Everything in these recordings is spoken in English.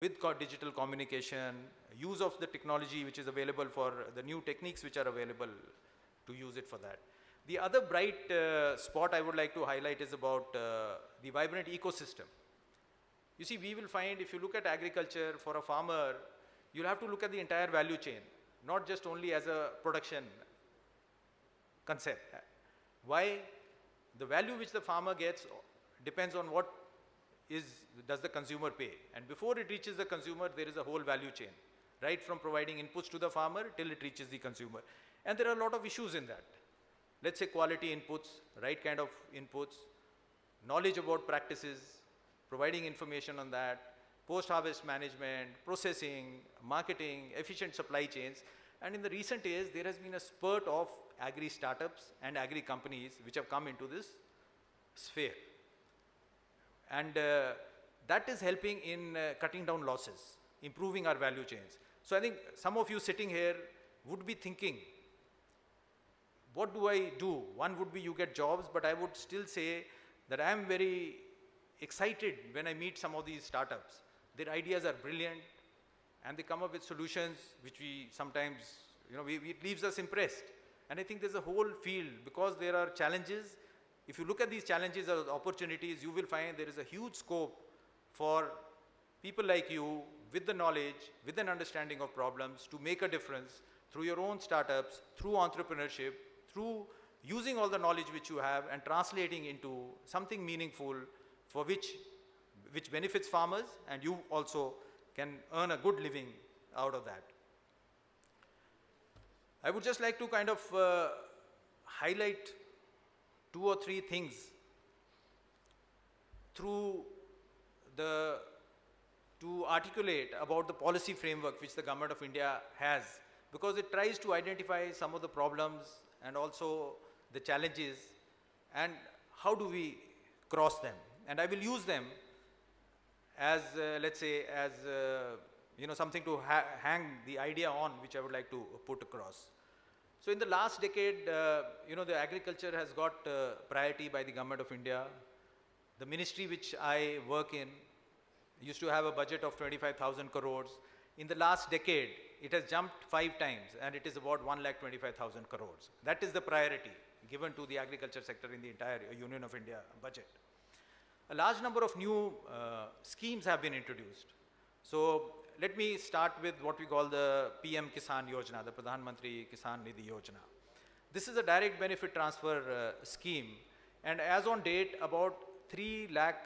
with digital communication, use of the technology which is available for the new techniques which are available to use it for that. The other bright spot I would like to highlight is about the vibrant ecosystem. You see, we will find if you look at agriculture for a farmer, you'll have to look at the entire value chain, not just only as a production concept. Why? The value which the farmer gets depends on what does the consumer pay. And before it reaches the consumer, there is a whole value chain, right from providing inputs to the farmer till it reaches the consumer. And there are a lot of issues in that. Let's say quality inputs, right kind of inputs, knowledge about practices, providing information on that, post-harvest management, processing, marketing, efficient supply chains. And in the recent years, there has been a spurt of agri-startups and agri-companies which have come into this sphere. And that is helping in cutting down losses, improving our value chains. So I think some of you sitting here would be thinking, what do I do? One would be you get jobs, but I would still say that I am very excited when I meet some of these startups. Their ideas are brilliant and they come up with solutions which we sometimes, it leaves us impressed. And I think there's a whole field because there are challenges. If you look at these challenges as opportunities, you will find there is a huge scope for people like you with the knowledge, with an understanding of problems to make a difference through your own startups, through entrepreneurship, through using all the knowledge which you have and translating into something meaningful for which benefits farmers and you also can earn a good living out of that. I would just like to kind of highlight 2 or 3 things to articulate about the policy framework which the Government of India has, because it tries to identify some of the problems and also the challenges and how do we cross them. And I will use them as, let's say, as something to hang the idea on which I would like to put across. So in the last decade, the agriculture has got priority by the Government of India. The ministry which I work in used to have a budget of 25,000 crores. In the last decade, it has jumped 5 times and it is about 1,25,000 crores. That is the priority given to the agriculture sector in the entire Union of India budget. A large number of new schemes have been introduced. So let me start with what we call the PM Kisan Yojana, the Pradhan Mantri Kisan Nidhi Yojana. This is a direct benefit transfer scheme, and as on date, about 3 lakh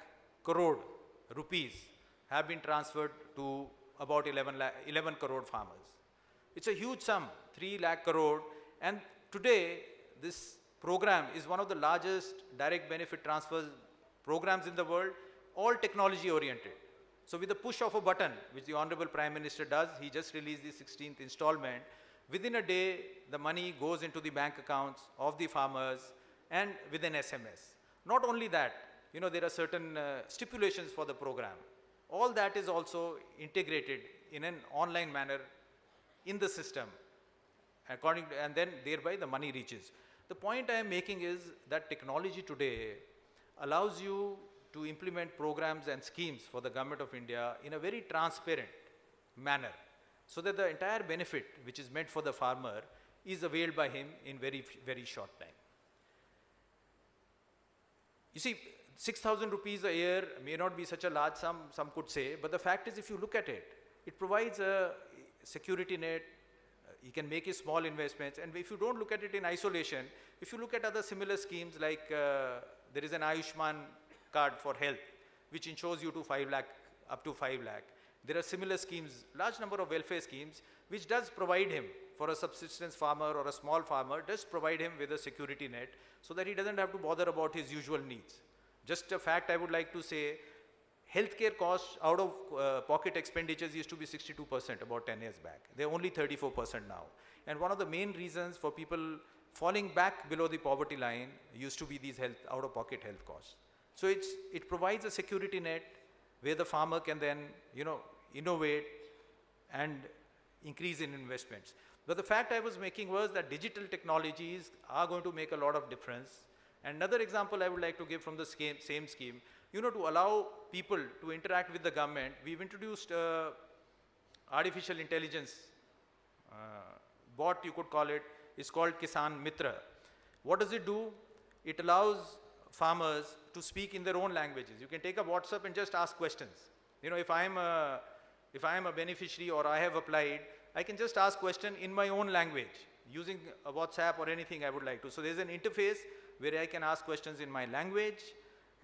crore rupees have been transferred to about 11 crore farmers. It's a huge sum, 3 lakh crore, and today this program is one of the largest direct benefit transfer programs in the world, all technology oriented. So with the push of a button, which the Honorable Prime Minister does, he just released the 16th installment. Within a day, the money goes into the bank accounts of the farmers and with an SMS. Not only that, there are certain stipulations for the program. All that is also integrated in an online manner in the system, and then thereby the money reaches. The point I am making is that technology today allows you to implement programs and schemes for the Government of India in a very transparent manner, so that the entire benefit which is meant for the farmer is availed by him in very, very short time. You see, 6,000 rupees a year may not be such a large sum, some could say, but the fact is if you look at it, it provides a security net, you can make a small investments, and if you don't look at it in isolation, if you look at other similar schemes like there is an Ayushman card for health, which insures you to 5 lakh, up to 5 lakh. There are similar schemes, large number of welfare schemes, which does provide him, for a subsistence farmer or a small farmer, does provide him with a security net so that he doesn't have to bother about his usual needs. Just a fact I would like to say, healthcare costs out of pocket expenditures used to be 62% about 10 years back. They're only 34% now. And one of the main reasons for people falling back below the poverty line used to be these out of pocket health costs. So it provides a security net where the farmer can then, innovate and increase in investments. But the fact I was making was that digital technologies are going to make a lot of difference. And another example I would like to give from the same scheme, To allow people to interact with the government, we've introduced artificial intelligence bot, you could call it. Is called Kisan Mitra. What does it do? It allows farmers to speak in their own languages. You can take a WhatsApp and just ask questions. If I am a beneficiary or I have applied, I can just ask question in my own language using a WhatsApp or anything I would like to. So there's an interface where I can ask questions in my language,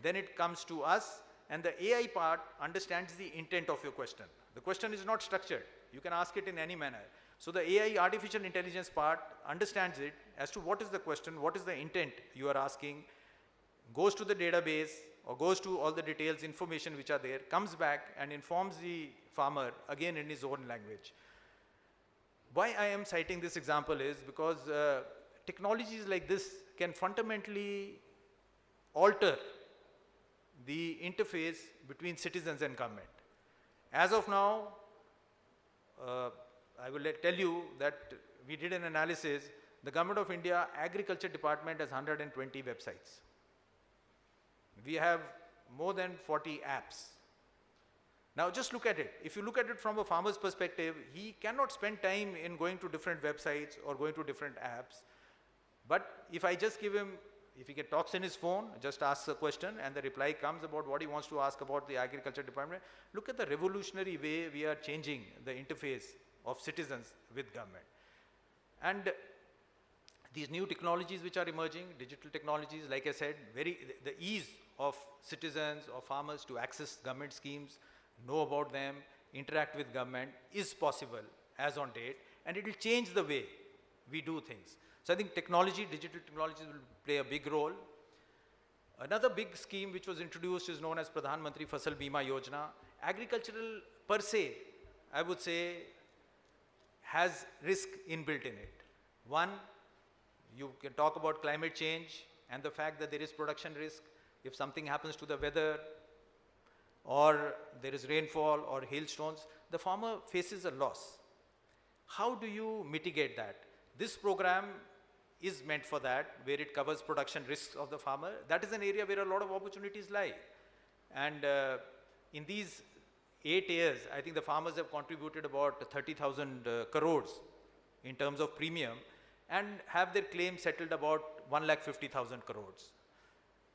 then it comes to us, and the AI part understands the intent of your question. The question is not structured. You can ask it in any manner. So the AI, artificial intelligence part, understands it as to what is the question, what is the intent you are asking, goes to the database or goes to all the details, information which are there, comes back and informs the farmer again in his own language. Why I am citing this example is because technologies like this can fundamentally alter the interface between citizens and government. As of now, I will tell you that we did an analysis. The Government of India Agriculture Department has 120 websites. We have more than 40 apps. Now just look at it. If you look at it from a farmer's perspective, he cannot spend time in going to different websites or going to different apps. But if I just give him, if he talks in his phone, just asks a question and the reply comes about what he wants to ask about the Agriculture Department, look at the revolutionary way we are changing the interface of citizens with government. And these new technologies which are emerging, digital technologies, like I said, the ease of citizens or farmers to access government schemes, know about them, interact with government is possible as on date, and it will change the way we do things. So I think technology, digital technologies will play a big role. Another big scheme which was introduced is known as Pradhan Mantri Fasal Bima Yojana. Agricultural per se, I would say, has risk inbuilt in it. One, you can talk about climate change and the fact that there is production risk. If something happens to the weather or there is rainfall or hailstones, the farmer faces a loss. How do you mitigate that? This program is meant for that, where it covers production risks of the farmer. That is an area where a lot of opportunities lie. And in these 8 years, I think the farmers have contributed about 30,000 crores in terms of premium and have their claims settled about 1,50,000 crores.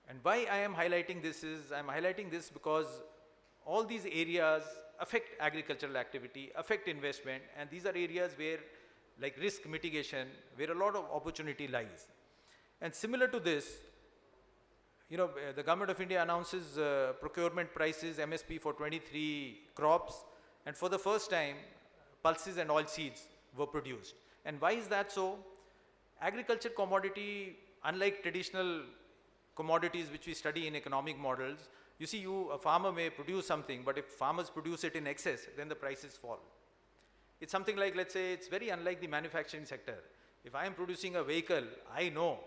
And why I am highlighting this is, I am highlighting this because all these areas affect agricultural activity, affect investment, and these are areas where, like risk mitigation, where a lot of opportunity lies. And similar to this, the Government of India announces procurement prices, MSP for 23 crops, and for the first time, pulses and oil seeds were produced. And why is that so? Agriculture commodity, unlike traditional commodities which we study in economic models, you see, a farmer may produce something, but if farmers produce it in excess, then the prices fall. It's something like, let's say, it's very unlike the manufacturing sector. If I am producing a vehicle, I know,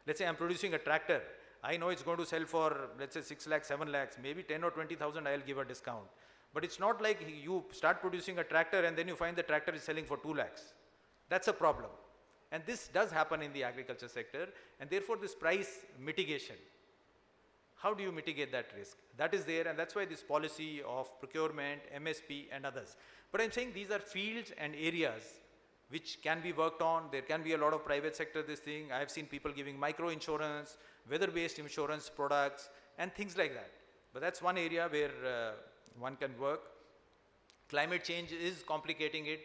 let's say I'm producing a tractor, I know it's going to sell for, let's say, 6 lakhs, 7 lakhs, maybe 10 or 20,000 I'll give a discount. But it's not like you start producing a tractor and then you find the tractor is selling for 2 lakhs. That's a problem. And this does happen in the agriculture sector, and therefore this price mitigation, how do you mitigate that risk? That is there, and that's why this policy of procurement, MSP and others. But I'm saying these are fields and areas which can be worked on. There can be a lot of private sector this thing. I've seen people giving micro insurance, weather-based insurance products and things like that. But that's one area where one can work. Climate change is complicating it.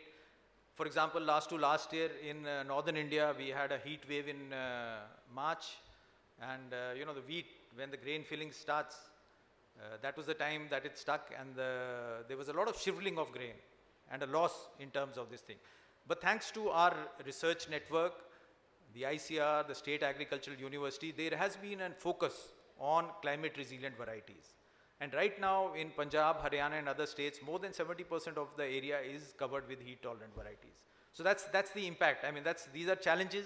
For example, last year in northern India, we had a heat wave in March, and the wheat, when the grain filling starts, that was the time that it stuck, and there was a lot of shriveling of grain and a loss in terms of this thing. But thanks to our research network, the ICR, the State Agricultural University, there has been a focus on climate resilient varieties. And right now in Punjab, Haryana and other states, more than 70% of the area is covered with heat tolerant varieties. So that's the impact. I mean, these are challenges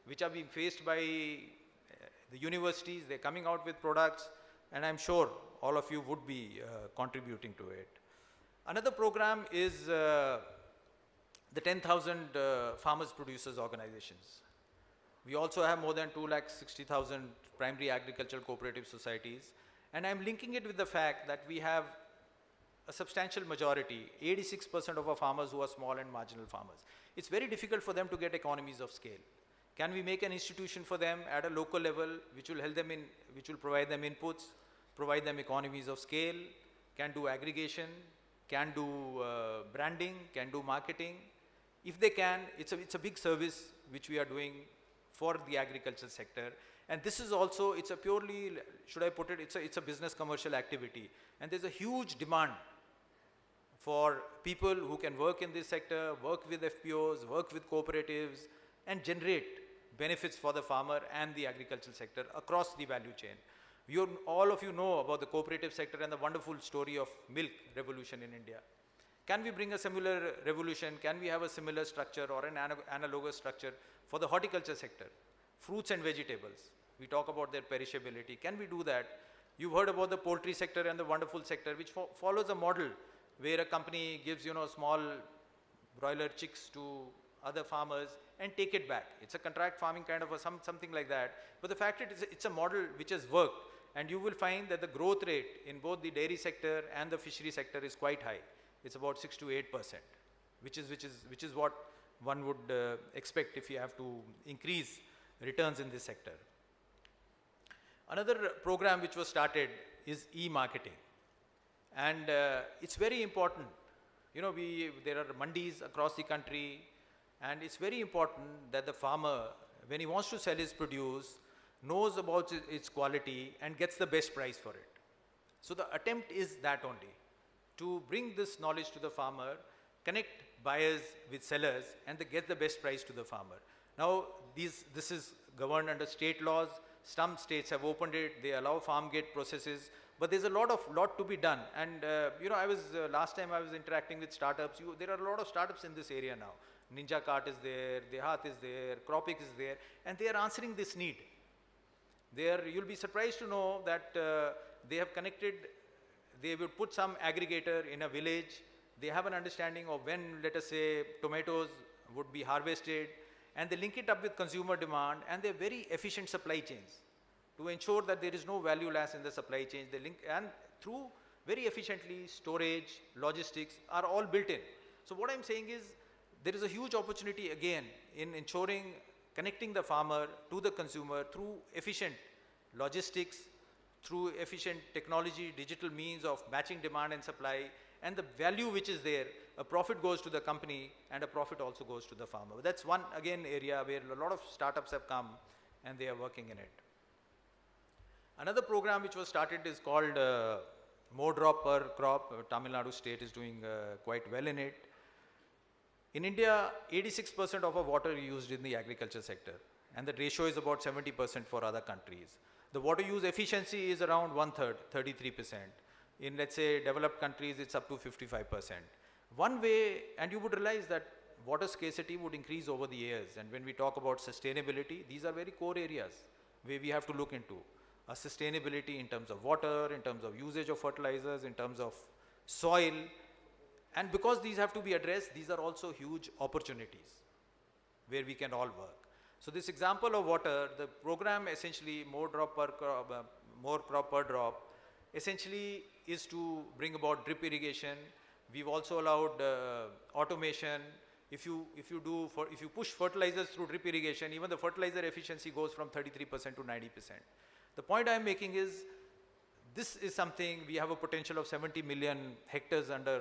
which are being faced by the universities. They're coming out with products, and I'm sure all of you would be contributing to it. Another program is the 10,000 farmers producers organizations. We also have more than 2,60,000 primary agricultural cooperative societies. And I'm linking it with the fact that we have a substantial majority, 86% of our farmers who are small and marginal farmers. It's very difficult for them to get economies of scale. Can we make an institution for them at a local level which will help them which will provide them inputs, provide them economies of scale, can do aggregation, can do branding, can do marketing? If they can, it's a big service which we are doing for the agricultural sector. And this is also, it's a purely, should I put it, it's a business commercial activity. And there's a huge demand for people who can work in this sector, work with FPOs, work with cooperatives, and generate benefits for the farmer and the agricultural sector across the value chain. All of you know about the cooperative sector and the wonderful story of milk revolution in India. Can we bring a similar revolution? Can we have a similar structure or an analogous structure for the horticulture sector? Fruits and vegetables, we talk about their perishability. Can we do that? You've heard about the poultry sector and the wonderful sector which follows a model where a company gives, small broiler chicks to other farmers and take it back. It's a contract farming kind of something like that. But the fact is, it's a model which has worked, and you will find that the growth rate in both the dairy sector and the fishery sector is quite high. It's about 6 to 8%, which is what one would expect if you have to increase returns in this sector. Another program which was started is e-marketing, and it's very important. There are mandis across the country, and it's very important that the farmer, when he wants to sell his produce, knows about its quality and gets the best price for it. So the attempt is that only, to bring this knowledge to the farmer, connect buyers with sellers, and they get the best price to the farmer. Now, this is governed under state laws. Some states have opened it. They allow farm gate processes, but there's a lot to be done. And last time I was interacting with startups. There are a lot of startups in this area now. Ninja Cart is there, Dehat is there, Cropic is there, and they are answering this need. You'll be surprised to know that they have connected. They will put some aggregator in a village. They have an understanding of when, let us say, tomatoes would be harvested, and they link it up with consumer demand, and they're very efficient supply chains to ensure that there is no value loss in the supply chain. They link, and through very efficiently, storage, logistics are all built in. So what I'm saying is, there is a huge opportunity again in ensuring connecting the farmer to the consumer through efficient logistics, through efficient technology, digital means of matching demand and supply, and the value which is there, a profit goes to the company and a profit also goes to the farmer. That's one, again, area where a lot of startups have come and they are working in it. Another program which was started is called More Drop Per Crop. Tamil Nadu state is doing quite well in it. In India, 86% of our water is used in the agriculture sector, and the ratio is about 70% for other countries. The water use efficiency is around 1/3, 33%. In, let's say, developed countries, it's up to 55%. One way, and you would realize that water scarcity would increase over the years, and when we talk about sustainability, these are very core areas where we have to look into. Sustainability in terms of water, in terms of usage of fertilizers, in terms of soil. And because these have to be addressed, these are also huge opportunities where we can all work. So this example of water, the program essentially More Crop Per Drop, essentially is to bring about drip irrigation. We've also allowed automation. If you push fertilizers through drip irrigation, even the fertilizer efficiency goes from 33% to 90%. The point I'm making is, this is something, we have a potential of 70 million hectares under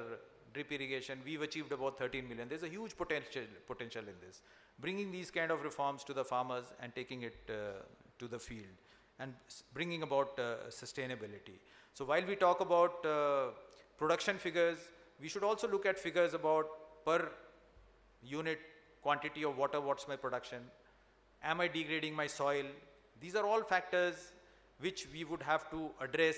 drip irrigation. We've achieved about 13 million. There's a huge potential in this. Bringing these kind of reforms to the farmers and taking it to the field and bringing about sustainability. So while we talk about production figures, we should also look at figures about per unit quantity of water, what's my production, am I degrading my soil? These are all factors which we would have to address.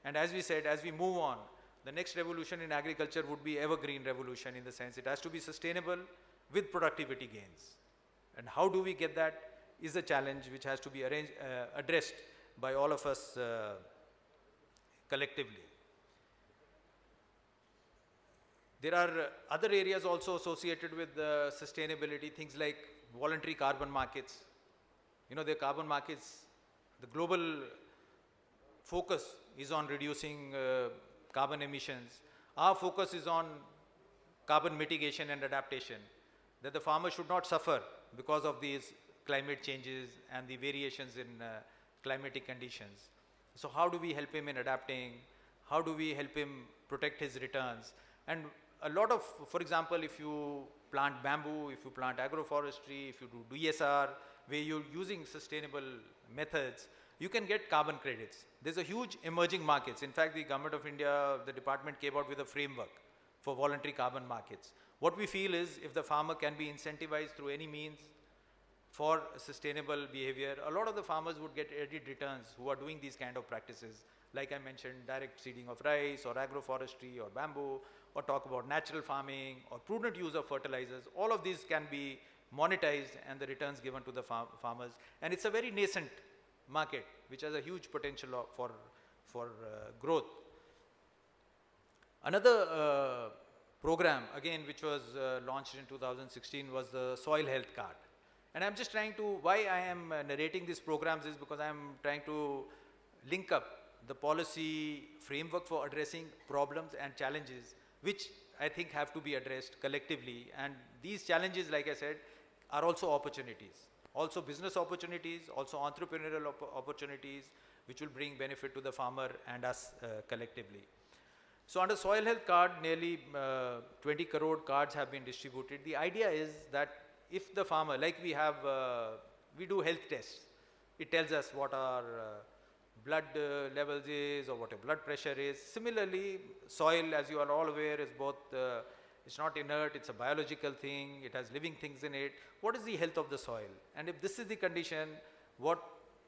And as we said, as we move on, the next revolution in agriculture would be evergreen revolution, in the sense it has to be sustainable with productivity gains. And how do we get that is a challenge which has to be addressed by all of us collectively. There are other areas also associated with sustainability, things like voluntary carbon markets. The carbon markets, the global focus is on reducing carbon emissions. Our focus is on carbon mitigation and adaptation, that the farmer should not suffer because of these climate changes and the variations in climatic conditions. So how do we help him in adapting? How do we help him protect his returns? And a lot of, for example, if you plant bamboo, if you plant agroforestry, if you do DSR, where you're using sustainable methods, you can get carbon credits. There's a huge emerging markets. In fact, the Government of India, the department came out with a framework for voluntary carbon markets. What we feel is if the farmer can be incentivized through any means for sustainable behavior, a lot of the farmers would get added returns who are doing these kind of practices. Like I mentioned, direct seeding of rice or agroforestry or bamboo, or talk about natural farming or prudent use of fertilizers. All of these can be monetized and the returns given to the farmers. And it's a very nascent market which has a huge potential for growth. Another program, again, which was launched in 2016 was the Soil Health Card. And I'm just trying to, why I am narrating these programs is because I'm trying to link up the policy framework for addressing problems and challenges which I think have to be addressed collectively. And these challenges, like I said, are also opportunities. Also business opportunities, also entrepreneurial opportunities, which will bring benefit to the farmer and us collectively. So under Soil Health Card, nearly 20 crore cards have been distributed. The idea is that if the farmer, like we do health tests, it tells us what our blood levels is or what your blood pressure is. Similarly, soil, as you are all aware, is both, it's not inert, it's a biological thing, it has living things in it. What is the health of the soil? And if this is the condition, what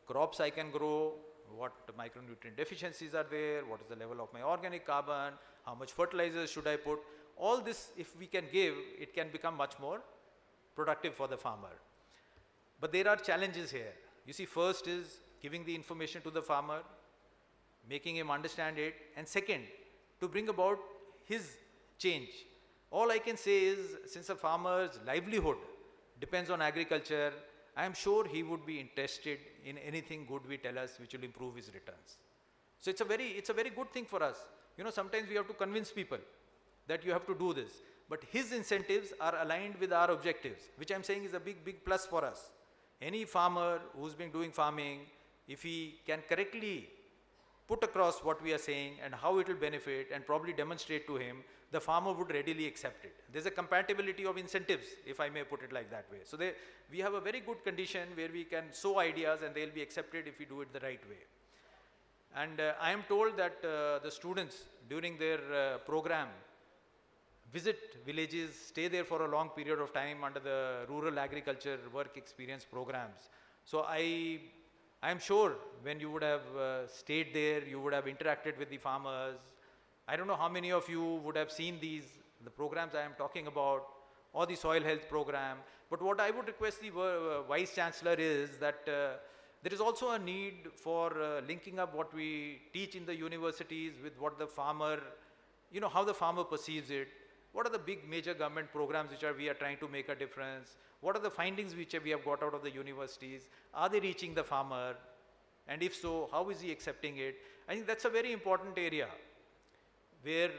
crops I can grow, what micronutrient deficiencies are there, what is the level of my organic carbon, how much fertilizers should I put, all this if we can give, it can become much more productive for the farmer. But there are challenges here. You see, first is giving the information to the farmer, making him understand it, and second, to bring about his change. All I can say is, since a farmer's livelihood depends on agriculture, I am sure he would be interested in anything good we tell us which will improve his returns. So it's a very good thing for us. You know, sometimes we have to convince people that you have to do this, but his incentives are aligned with our objectives, which I'm saying is a big plus for us. Any farmer who's been doing farming, if he can correctly put across what we are saying and how it will benefit and probably demonstrate to him, the farmer would readily accept it. There's a compatibility of incentives, if I may put it like that way. So we have a very good condition where we can sow ideas and they'll be accepted if we do it the right way. And I am told that the students during their program visit villages, stay there for a long period of time under the rural agriculture work experience programs. So I am sure when you would have stayed there, you would have interacted with the farmers. I don't know how many of you would have seen the programs I am talking about, or the soil health program. But what I would request the Vice Chancellor is that there is also a need for linking up what we teach in the universities with what the farmer, you know, how the farmer perceives it. What are the big major government programs which we are trying to make a difference? What are the findings which we have got out of the universities? Are they reaching the farmer? And if so, how is he accepting it? I think that's a very important area where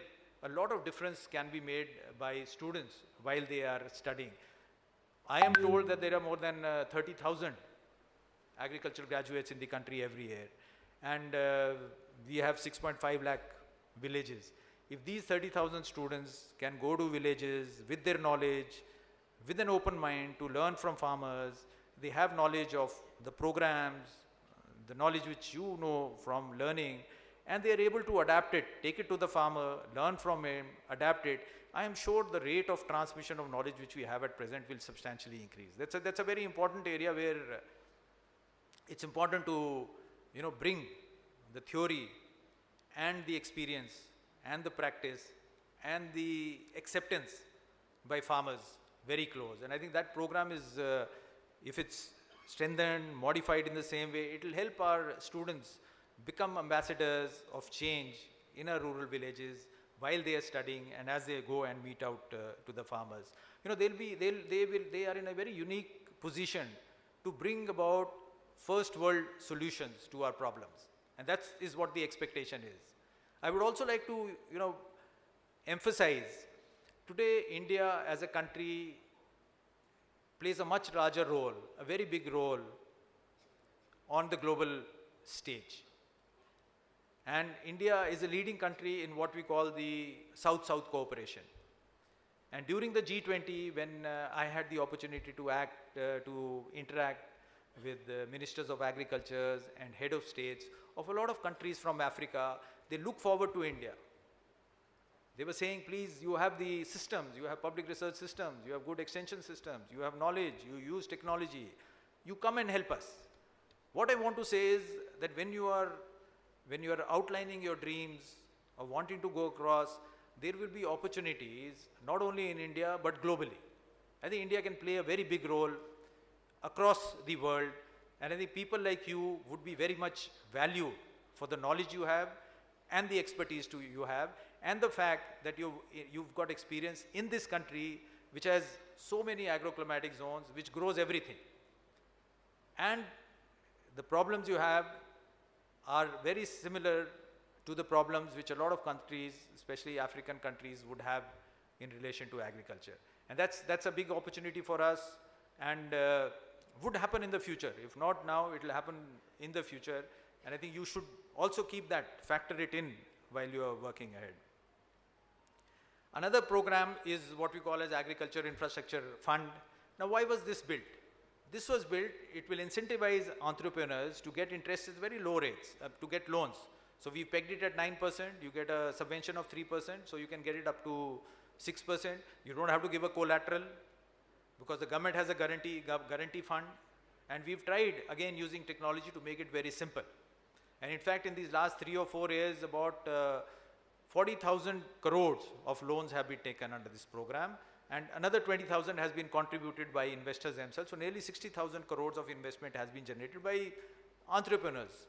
a lot of difference can be made by students while they are studying. I am told that there are more than 30,000 agricultural graduates in the country every year. And we have 6.5 lakh villages. If these 30,000 students can go to villages with their knowledge, with an open mind to learn from farmers, they have knowledge of the programs, the knowledge which you know from learning, and they are able to adapt it, take it to the farmer, learn from him, adapt it. I am sure the rate of transmission of knowledge which we have at present will substantially increase. That's a very important area where it's important to, you know, bring the theory and the experience and the practice and the acceptance by farmers very close. And I think that program is, if it's strengthened, modified in the same way, it will help our students become ambassadors of change in our rural villages while they are studying and as they go and meet out to the farmers. You know, they are in a very unique position to bring about first world solutions to our problems. And that is what the expectation is. I would also like to, emphasize, today India as a country plays a much larger role, a very big role on the global stage. And India is a leading country in what we call the South-South cooperation. And during the G20, when I had the opportunity to interact with the ministers of agriculture and head of states of a lot of countries from Africa, they look forward to India. They were saying, please, you have the systems, you have public research systems, you have good extension systems, you have knowledge, you use technology, you come and help us. What I want to say is that when you are outlining your dreams of wanting to go across, there will be opportunities not only in India but globally. I think India can play a very big role across the world, and I think people like you would be very much valued for the knowledge you have and the expertise you have, and the fact that you've got experience in this country which has so many agroclimatic zones, which grows everything. And the problems you have are very similar to the problems which a lot of countries, especially African countries, would have in relation to agriculture. And that's a big opportunity for us, and would happen in the future. If not now, it will happen in the future. And I think you should also keep that, factor it in while you are working ahead. Another program is what we call as Agriculture Infrastructure Fund. Now, why was this built? This was built, it will incentivize entrepreneurs to get interest at very low rates, to get loans. So we pegged it at 9%, you get a subvention of 3%, so you can get it up to 6%. You don't have to give a collateral because the government has a guarantee fund. And we've tried, again, using technology to make it very simple. And in fact, in these last 3 or 4 years, about 40,000 crores of loans have been taken under this program, and another 20,000 has been contributed by investors themselves. So nearly 60,000 crores of investment has been generated by entrepreneurs,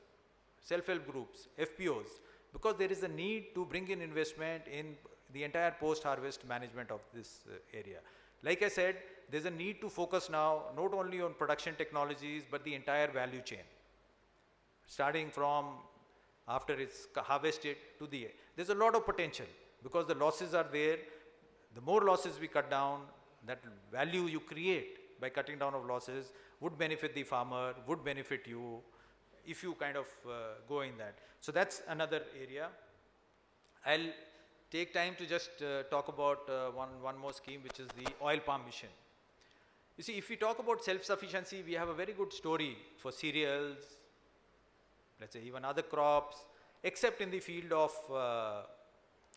self-help groups, FPOs, because there is a need to bring in investment in the entire post-harvest management of this area. Like I said, there's a need to focus now not only on production technologies, but the entire value chain, starting from after it's harvested to the end. There's a lot of potential because the losses are there. The more losses we cut down, that value you create by cutting down of losses would benefit the farmer, would benefit you if you kind of go in that. So that's another area. I'll take time to just talk about one more scheme, which is the oil palm mission. You see, if we talk about self-sufficiency, we have a very good story for cereals, let's say even other crops, except in the field of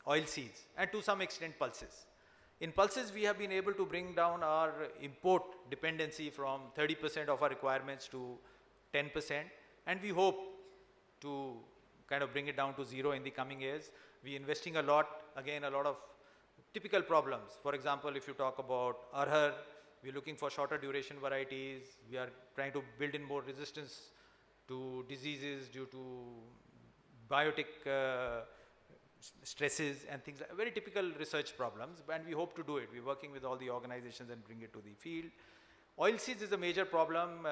oil seeds and to some extent pulses. In pulses, we have been able to bring down our import dependency from 30% of our requirements to 10%, and we hope to kind of bring it down to 0 in the coming years. We're investing a lot, again, a lot of typical problems. For example, if you talk about arhar, we're looking for shorter duration varieties. We are trying to build in more resistance to diseases due to biotic stresses and things like very typical research problems, and we hope to do it. We're working with all the organizations and bring it to the field. Oil seeds is a major problem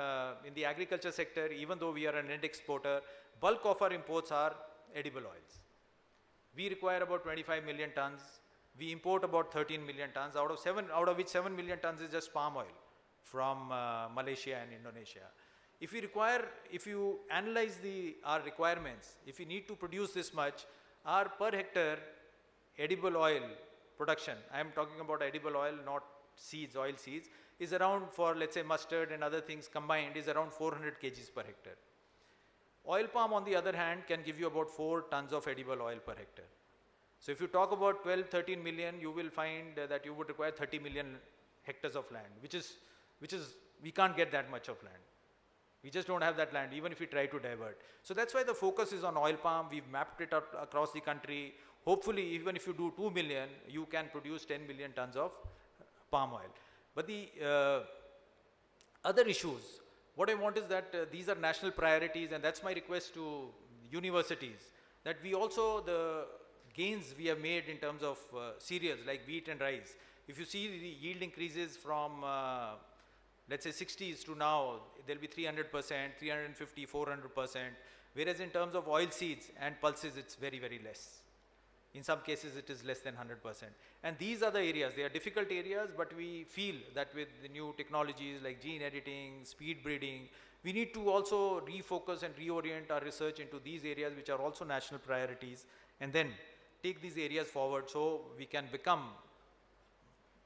in the agriculture sector. Even though we are a net exporter, bulk of our imports are edible oils. We require about 25 million tons. We import about 13 million tons, out of which 7 million tons is just palm oil from Malaysia and Indonesia. If you analyze our requirements, if we need to produce this much, our per hectare edible oil production, I am talking about edible oil, not seeds, oil seeds, is around, for let's say mustard and other things combined, is around 400 kgs per hectare. Oil palm, on the other hand, can give you about 4 tons of edible oil per hectare. So if you talk about 12-13 million, you will find that you would require 30 million hectares of land, which is we can't get that much of land. We just don't have that land, even if we try to divert. So that's why the focus is on oil palm. We've mapped it up across the country. Hopefully, even if you do 2 million, you can produce 10 million tons of palm oil. But the other issues, what I want is that these are national priorities, and that's my request to universities, that we also, the gains we have made in terms of cereals like wheat and rice, if you see the yield increases from let's say 60s to now, there'll be 300%, 350, 400%. Whereas in terms of oil seeds and pulses, it's very, very less. In some cases, it is less than 100%. And these are the areas, they are difficult areas, but we feel that with the new technologies like gene editing, speed breeding, we need to also refocus and reorient our research into these areas which are also national priorities, and then take these areas forward so we can become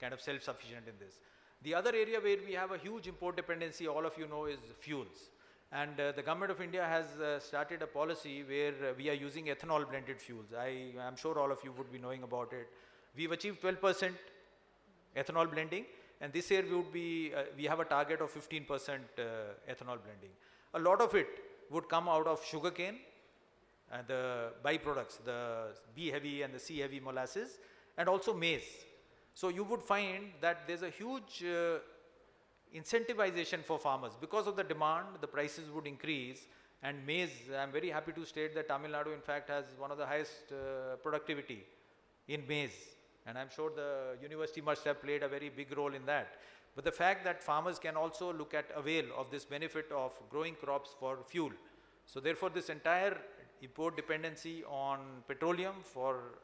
kind of self-sufficient in this. The other area where we have a huge import dependency, all of you know, is fuels. And the government of India has started a policy where we are using ethanol blended fuels. I'm sure all of you would be knowing about it. We've achieved 12% ethanol blending, and this year we have a target of 15% ethanol blending. A lot of it would come out of sugarcane, the byproducts, the B heavy and the C heavy molasses, and also maize. So you would find that there's a huge incentivization for farmers. Because of the demand, the prices would increase, and maize, I'm very happy to state that Tamil Nadu in fact has one of the highest productivity in maize, and I'm sure the university must have played a very big role in that. But the fact that farmers can also look at avail of this benefit of growing crops for fuel. So therefore this entire import dependency on petroleum for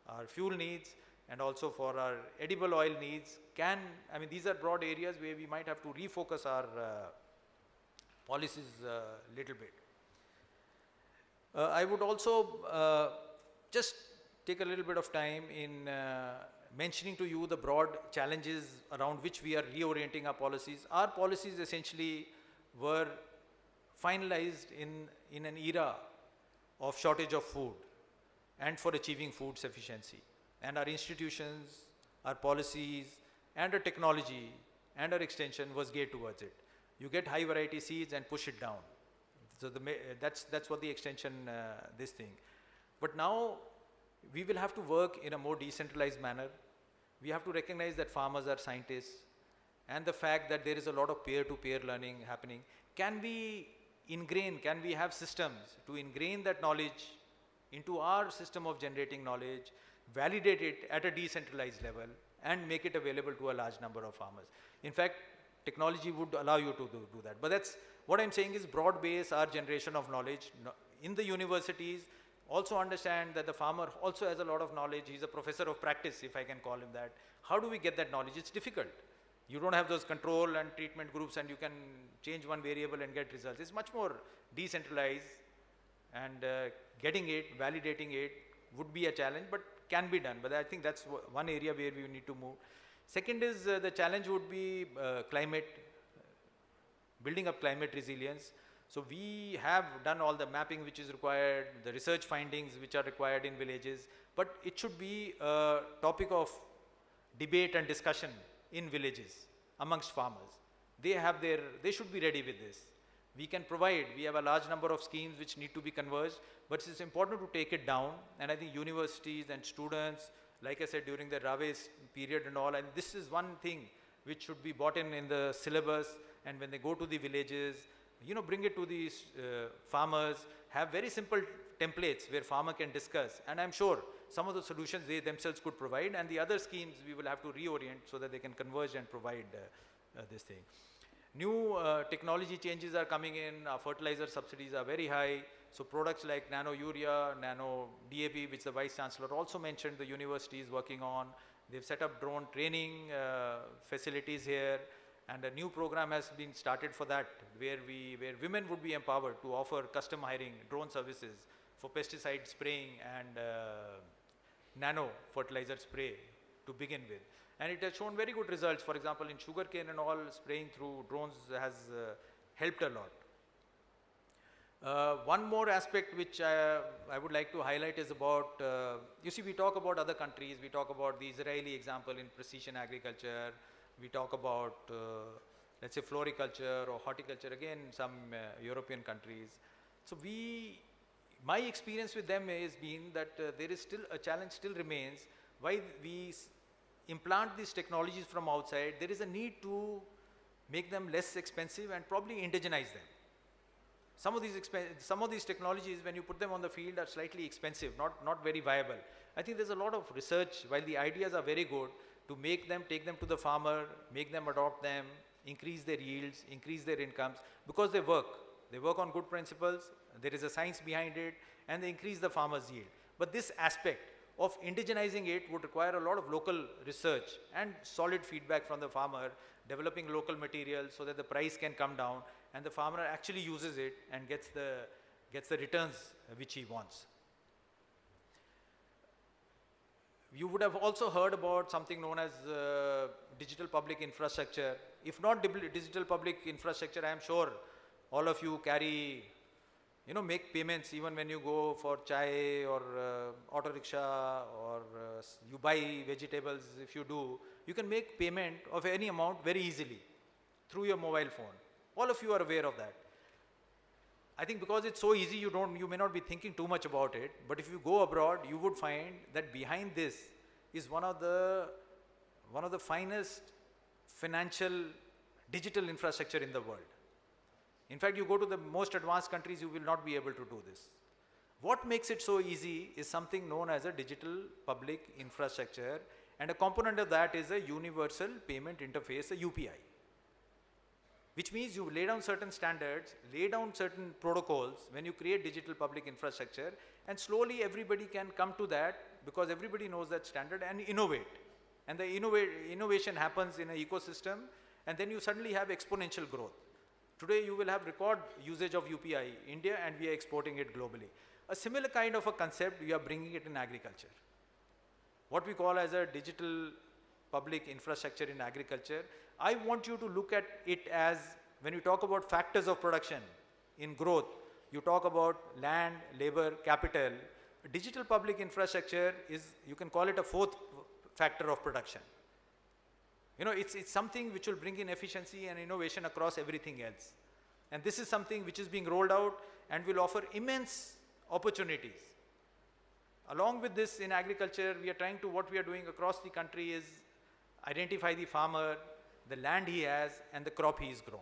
our fuel needs and also for our edible oil needs these are broad areas where we might have to refocus our policies a little bit. I would also just take a little bit of time in mentioning to you the broad challenges around which we are reorienting our policies. Our policies essentially were finalized in an era of shortage of food and for achieving food sufficiency. And our institutions, our policies, and our technology and our extension was geared towards it. You get high variety seeds and push it down. So that's what the extension, this thing. But now we will have to work in a more decentralized manner. We have to recognize that farmers are scientists, and the fact that there is a lot of peer-to-peer learning happening. Can we have systems to ingrain that knowledge into our system of generating knowledge, validate it at a decentralized level, and make it available to a large number of farmers? In fact, technology would allow you to do that. But that's what I'm saying is broad base our generation of knowledge in the universities. Also understand that the farmer also has a lot of knowledge. He's a professor of practice, if I can call him that. How do we get that knowledge? It's difficult. You don't have those control and treatment groups and you can change one variable and get results. It's much more decentralized, and getting it, validating it would be a challenge, but can be done. But I think that's one area where we need to move. Second is the challenge would be building up climate resilience. So we have done all the mapping which is required, the research findings which are required in villages, but it should be a topic of debate and discussion in villages amongst farmers. They should be ready with this. We can provide, we have a large number of schemes which need to be converged, but it's important to take it down. And I think universities and students, like I said, during the Raves period and all, and this is one thing which should be brought in the syllabus, and when they go to the villages, bring it to these farmers, have very simple templates where farmer can discuss, and I'm sure some of the solutions they themselves could provide, and the other schemes we will have to reorient so that they can converge and provide this thing. New technology changes are coming in. Our fertilizer subsidies are very high. So products like nano urea, nano DAP, which the Vice Chancellor also mentioned, the university is working on. They've set up drone training facilities here, and a new program has been started for that, where women would be empowered to offer custom hiring drone services for pesticide spraying and nano fertilizer spray to begin with. And it has shown very good results. For example, in sugarcane and all, spraying through drones has helped a lot. One more aspect which I would like to highlight is about, you see, we talk about other countries, we talk about the Israeli example in precision agriculture, we talk about, let's say, floriculture or horticulture, again, some European countries. So my experience with them has been that there is still a challenge still remains. Why we implant these technologies from outside, there is a need to make them less expensive and probably indigenize them. Some of these technologies, when you put them on the field, are slightly expensive, not very viable. I think there's a lot of research, while the ideas are very good, to make them, take them to the farmer, make them adopt them, increase their yields, increase their incomes, because they work. They work on good principles, there is a science behind it, and they increase the farmer's yield. But this aspect of indigenizing it would require a lot of local research and solid feedback from the farmer, developing local material so that the price can come down and the farmer actually uses it and gets the returns which he wants. You would have also heard about something known as digital public infrastructure. If not digital public infrastructure, I am sure all of you carry, make payments even when you go for chai or auto rickshaw, or you buy vegetables. If you do, you can make payment of any amount very easily through your mobile phone. All of you are aware of that. I think because it's so easy, you may not be thinking too much about it, but if you go abroad, you would find that behind this is one of the finest financial digital infrastructure in the world. In fact, you go to the most advanced countries, you will not be able to do this. What makes it so easy is something known as a digital public infrastructure, and a component of that is a universal payment interface, a UPI. Which means you lay down certain standards, lay down certain protocols when you create digital public infrastructure, and slowly everybody can come to that because everybody knows that standard and innovate. And the innovation happens in an ecosystem, and then you suddenly have exponential growth. Today you will have record usage of UPI in India, and we are exporting it globally. A similar kind of a concept, we are bringing it in agriculture. What we call as a digital public infrastructure in agriculture. I want you to look at it as, when you talk about factors of production in growth, you talk about land, labor, capital. Digital public infrastructure is, you can call it a fourth factor of production. It's something which will bring in efficiency and innovation across everything else. And this is something which is being rolled out and will offer immense opportunities. Along with this, in agriculture, what we are doing across the country is identify the farmer, the land he has, and the crop he has grown,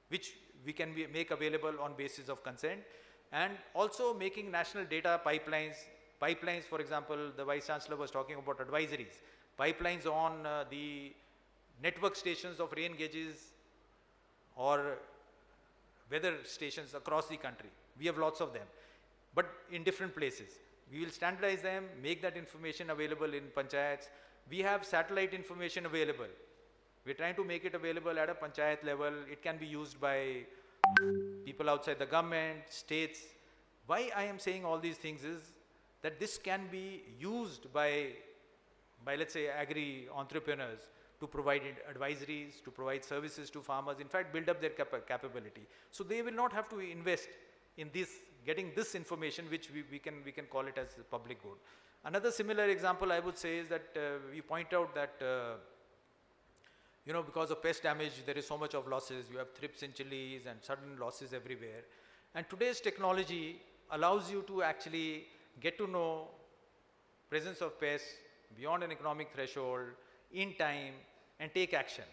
which we can make available on basis of consent, and also making national data pipelines. Pipelines, for example, the Vice Chancellor was talking about advisories. Pipelines on the network stations of rain gauges or weather stations across the country. We have lots of them, but in different places. We will standardize them, make that information available in panchayats. We have satellite information available. We're trying to make it available at a panchayat level. It can be used by people outside the government, states. Why I am saying all these things is that this can be used by let's say agri-entrepreneurs to provide advisories, to provide services to farmers, in fact build up their capability. So they will not have to invest in this, getting this information, which we can call it as public good. Another similar example I would say is that we point out that because of pest damage, there is so much of losses. You have thrips in chilies and sudden losses everywhere. And today's technology allows you to actually get to know presence of pests beyond an economic threshold in time and take action.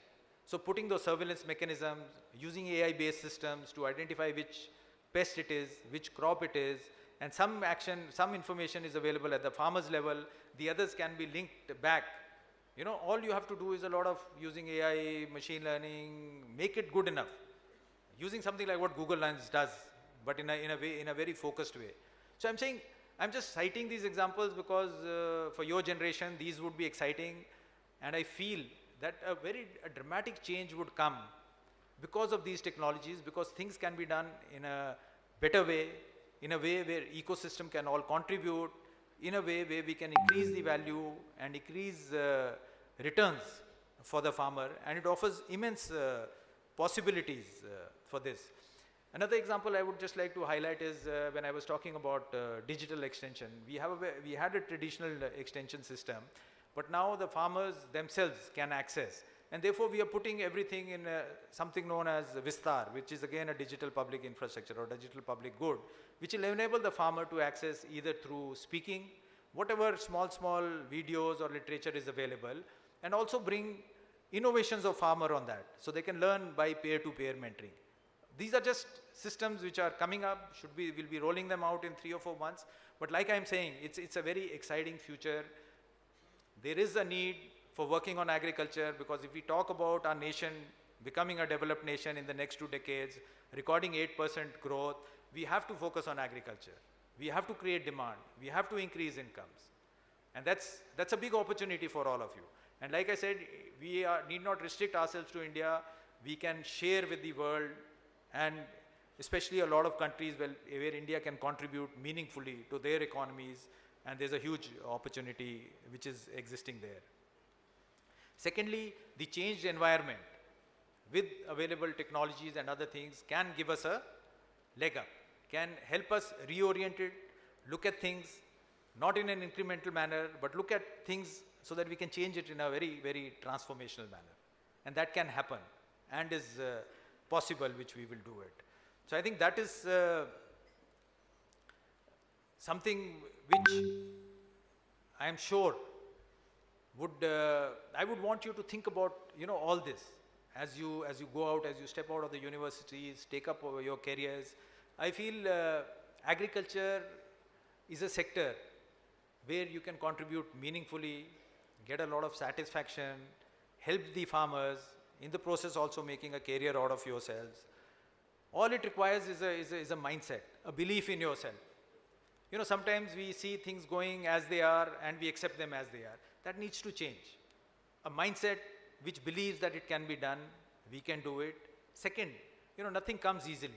So putting those surveillance mechanisms, using AI-based systems to identify which pest it is, which crop it is, and some information is available at the farmer's level, the others can be linked back. All you have to do is a lot of using AI, machine learning, make it good enough. Using something like what Google Lens does, but in a very focused way. So I'm just citing these examples because for your generation, these would be exciting, and I feel that a dramatic change would come because of these technologies, because things can be done in a better way, in a way where ecosystem can all contribute, in a way where we can increase the value and increase returns for the farmer, and it offers immense possibilities for this. Another example I would just like to highlight is when I was talking about digital extension. We had a traditional extension system, but now the farmers themselves can access, and therefore we are putting everything in something known as Vistar, which is again a digital public infrastructure or digital public good, which will enable the farmer to access either through speaking, whatever small videos or literature is available, and also bring innovations of farmer on that, so they can learn by peer-to-peer mentoring. These are just systems which are coming up, we'll be rolling them out in 3 or 4 months, but like I'm saying, it's a very exciting future. There is a need for working on agriculture, because if we talk about our nation becoming a developed nation in the next 2 decades, recording 8% growth, we have to focus on agriculture. We have to create demand. We have to increase incomes. And that's a big opportunity for all of you. And like I said, we need not restrict ourselves to India. We can share with the world, and especially a lot of countries where India can contribute meaningfully to their economies, and there's a huge opportunity which is existing there. Secondly, the changed environment with available technologies and other things can give us a leg up, can help us reorient it, look at things not in an incremental manner, but look at things so that we can change it in a very, very transformational manner. And that can happen and is possible, which we will do it. So I think that is something which I am sure I would want you to think about, all this as you go out, as you step out of the universities, take up your careers. I feel agriculture is a sector where you can contribute meaningfully, get a lot of satisfaction, help the farmers, in the process also making a career out of yourselves. All it requires is a mindset, a belief in yourself. Sometimes we see things going as they are and we accept them as they are. That needs to change. A mindset which believes that it can be done, we can do it. Second, nothing comes easily.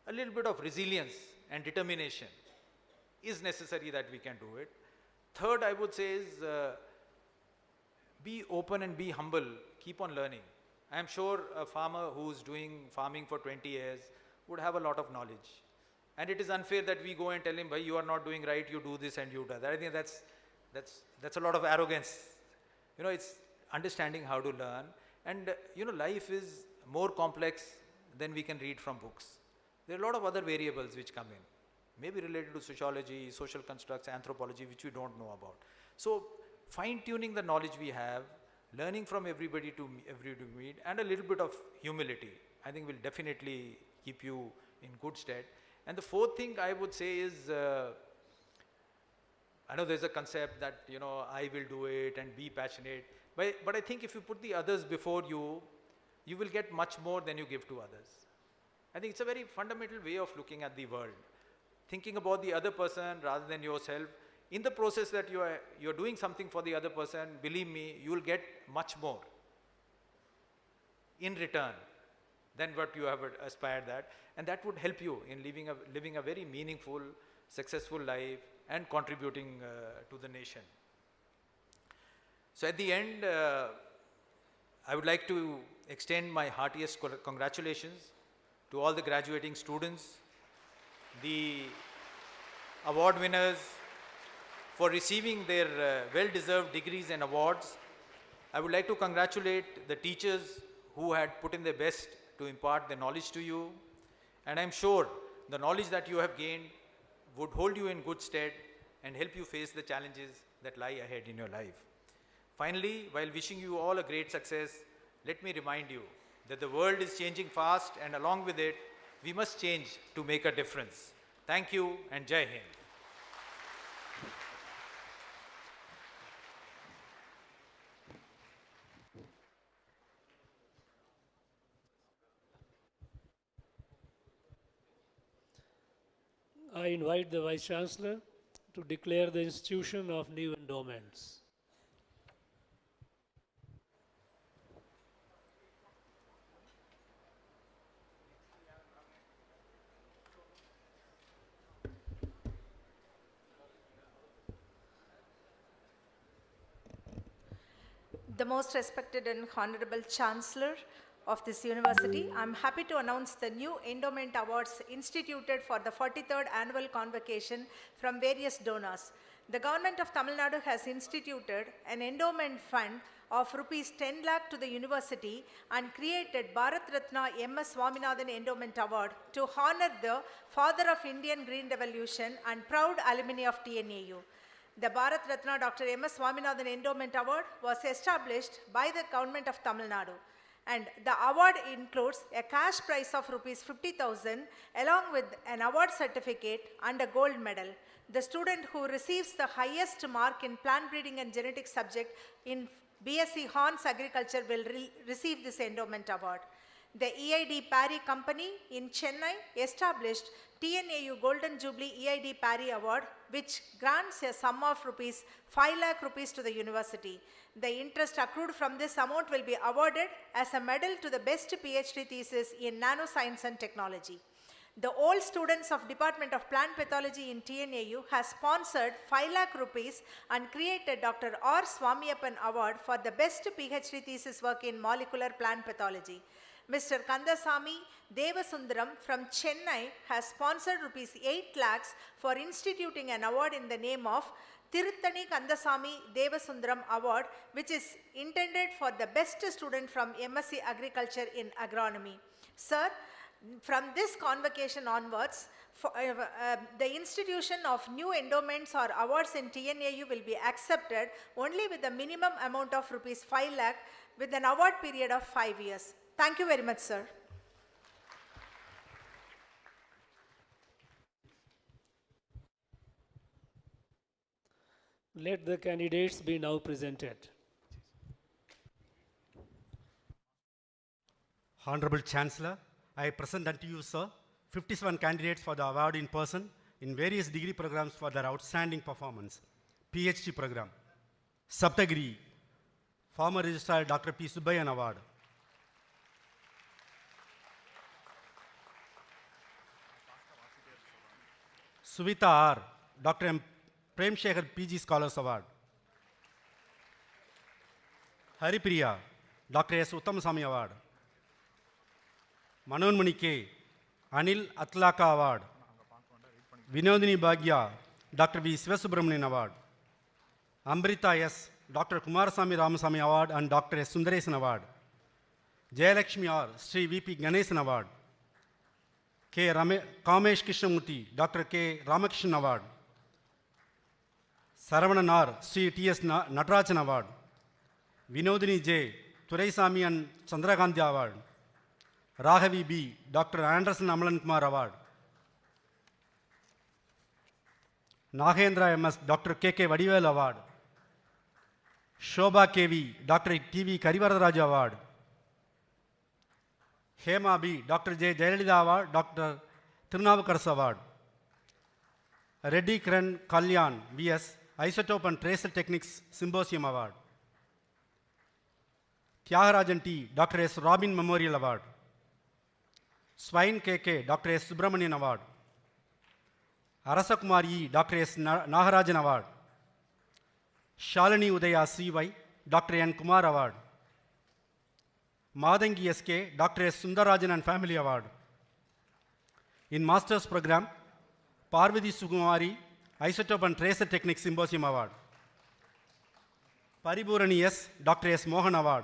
A little bit of resilience and determination is necessary that we can do it. Third, I would say is be open and be humble, keep on learning. I am sure a farmer who's doing farming for 20 years would have a lot of knowledge. And it is unfair that we go and tell him, "Bhai, you are not doing right, you do this and you do that." I think that's a lot of arrogance. It's understanding how to learn. And life is more complex than we can read from books. There are a lot of other variables which come in, maybe related to sociology, social constructs, anthropology, which we don't know about. So fine-tuning the knowledge we have, learning from everybody to meet, and a little bit of humility, I think will definitely keep you in good stead. And the fourth thing I would say is, I know there's a concept that, I will do it and be passionate, but I think if you put the others before you, you will get much more than you give to others. I think it's a very fundamental way of looking at the world. Thinking about the other person rather than yourself. In the process that you're doing something for the other person, believe me, you will get much more in return than what you have aspired at. And that would help you in living a very meaningful, successful life and contributing to the nation. So at the end, I would like to extend my heartiest congratulations to all the graduating students, the award winners, for receiving their well-deserved degrees and awards. I would like to congratulate the teachers who had put in their best to impart the knowledge to you. And I'm sure the knowledge that you have gained would hold you in good stead and help you face the challenges that lie ahead in your life. Finally, while wishing you all a great success, let me remind you that the world is changing fast, and along with it, we must change to make a difference. Thank you, and Jai Hind. I invite the Vice Chancellor to declare the institution of new endowments. The most respected and honorable Chancellor of this university, I'm happy to announce the new endowment awards instituted for the 43rd annual convocation from various donors. The government of Tamil Nadu has instituted an endowment fund of rupees 10 lakh to the university and created Bharat Ratna M.S. Swaminathan Endowment Award to honor the father of Indian Green Revolution and proud alumni of TNAU. The Bharat Ratna Dr. M.S. Swaminathan Endowment Award was established by the government of Tamil Nadu, and the award includes a cash prize of rupees 50,000 along with an award certificate and a gold medal. The student who receives the highest mark in plant breeding and genetics subject in BSc Horns Agriculture will receive this endowment award. The EID Parry Company in Chennai established TNAU Golden Jubilee EID Parry Award, which grants a sum of rupees 5 lakh rupees to the university. The interest accrued from this amount will be awarded as a medal to the best PhD thesis in nanoscience and technology. The old students of Department of Plant Pathology in TNAU has sponsored 5 lakh rupees and created Dr. R. Swamiappan Award for the best PhD thesis work in molecular plant pathology. Mr. Kandasamy Devasundaram from Chennai has sponsored rupees 8 lakhs for instituting an award in the name of Thiruttani Kandasamy Devasundaram Award, which is intended for the best student from MSc Agriculture in Agronomy. Sir, from this convocation onwards, the institution of new endowments or awards in TNAU will be accepted only with a minimum amount of rupees 5 lakh with an award period of 5 years. Thank you very much, sir. Let the candidates be now presented. Honorable Chancellor, I present unto you, sir, 57 candidates for the award in person in various degree programs for their outstanding performance. PhD program, Saptagiri, former Registrar Dr. P. Subbayan Award. Suvita R., Dr. M. Prem Shekhar PG Scholars Award. Haripriya, Dr. S. Uttamasamy Award. Manonmani K. Anil Atlaka Award. Vinodini Bhagya, Dr. V. Sivasubramanian Award. Amrita S. Dr. Kumarasamy Ramasamy Award and Dr. S. Sundaresan Award. Jayalakshmi R. Sri V.P. Ganesan Award. K. Kamesh Krishnamurthy, Dr. K. Ramakrishnan Award. Saravanan R. Sri T.S. Natarajan Award. Vinodini J. Turaisamy and Chandrakanta Award. Raghavi B. Dr. Anderson Amalan Kumar Award. Nagendra M.S. Dr. K.K. Vadivel Award. Shobha K.V. Dr. T.V. Karivaradaraja Award. Hema B. Dr. J. Jayalalitha Award. Dr. Tirunavukarasu Award. Reddy Kiran Kalyan V.S. Isotope and Tracer Techniques Symposium Award. Tyagarajan T. Dr. S. Robin Memorial Award. Swine K.K. Dr. S. Subramanian Award. Arasakumar E. Dr. S. Nagarajan Award. Shalini Udaya C.Y. Dr. N. Kumar Award. Madangi S.K. Dr. S. Sundarajan and Family Award. In Master's Program, Parvati Sukumari, Isotope and Tracer Techniques Symposium Award. Pariburani S. Dr. S. Mohan Award.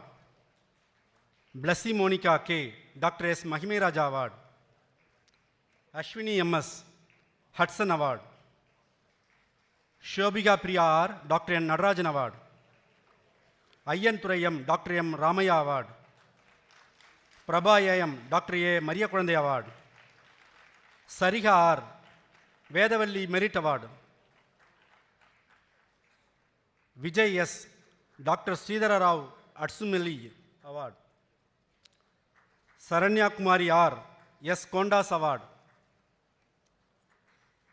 Blessy Monica K. Dr. S. Mahimeraja Award. Ashwini M.S. Hudson Award. Shobhika Priya R. Dr. N. Nadarajan Award. Ayyan Thurai M. Dr. M. Ramaya Award. Prabha A.M. Dr. A. Maria Kurandai Award. Sariha R. Vedavalli Merit Award. Vijay S. Dr. Sridhara Rao Atsumeli Award. Saranya Kumari R. S. Kondas Award.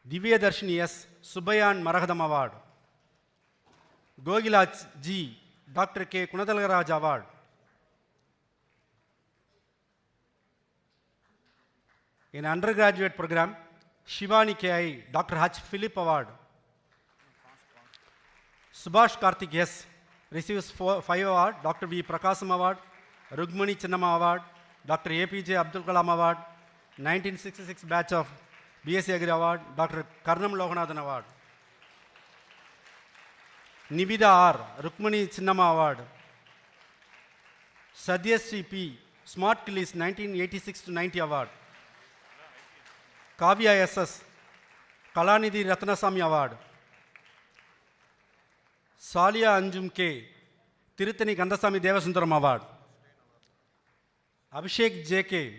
Divya Darshini S. Subbayan Maragadam Award. Gogila G. Dr. K. Kunadalagaraj Award. In undergraduate program, Shivani K.I. Dr. H. Philip Award. Subhash Karthik S. receives 5 awards, Dr. V. Prakasam Award, Rugmani Chinnamma Award, Dr. A.P.J. Abdul Kalam Award, 1966 batch of BSc Agri Award, Dr. Karnam Loganathan Award. Nivida R. Rukmani Chinnamma Award. Sadyasri P. Smart Killis 1986-90 Award. Kavya S.S. Kalanidhi Ratnasamy Award. Salia Anjum K. Tiruttani Kandasamy Devasundaram Award. Abhishek J.K.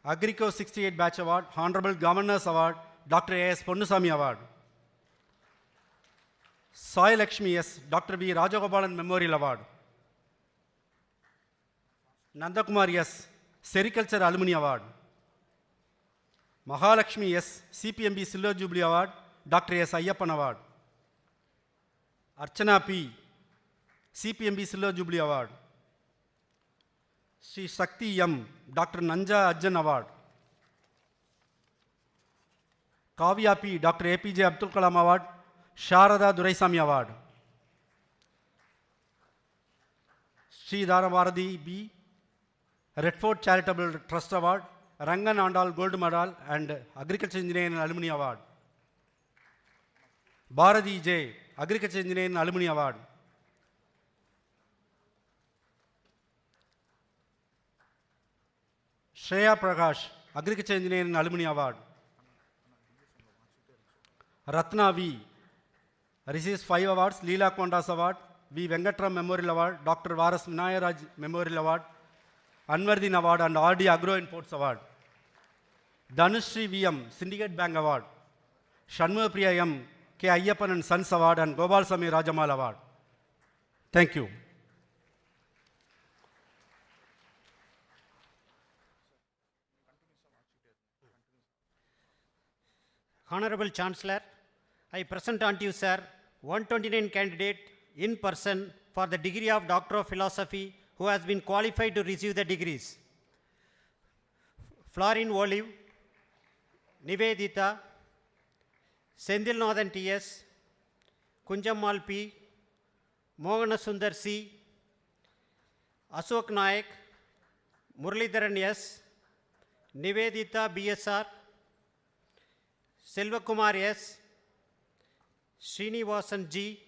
Agrico 68 Batch Award, Honorable Governors Award, Dr. A.S. Ponnusamy Award. Sai Lakshmi S. Dr. V. Rajagopalan Memorial Award. Nandakumar S. Sericulture Alumni Award. Mahalakshmi S. CPMB Silver Jubilee Award, Dr. S. Ayyappan Award. Archana P. CPMB Silver Jubilee Award. Sri Shakti M. Dr. Nanja Ajjan Award. Kavya P. Dr. APJ Abdul Kalam Award, Sharada Duraisamy Award. Sri Dharamvaradi B. Redford Charitable Trust Award, Rangan Andal Gold Medal and Agriculture Engineering Alumni Award. Bharati J. Agriculture Engineering Alumni Award. Shreya Prakash, Agriculture Engineering Alumni Award. Ratna V. receives 5 awards: Leela Kondas Award, V. Venkatram Memorial Award, Dr. Varas Vinayaraj Memorial Award, Anvardin Award and RD Agro Imports Award. Dhanushri VM Syndicate Bank Award, Shanmugha Priya M. K. Ayyappan and Sons Award and Gopalsamy Rajamal Award. Thank you. Honorable Chancellor, I present unto you, sir, 129 candidate in person for the degree of Doctor of Philosophy who has been qualified to receive the degrees. Florin Olive, Nivedita, Sendilnathan T.S., Kunjammal P., Mohanasundar C., Ashok Nayak, Muralidharan S., Nivedita B.S.R., Selvakumar S., Srinivasan G.,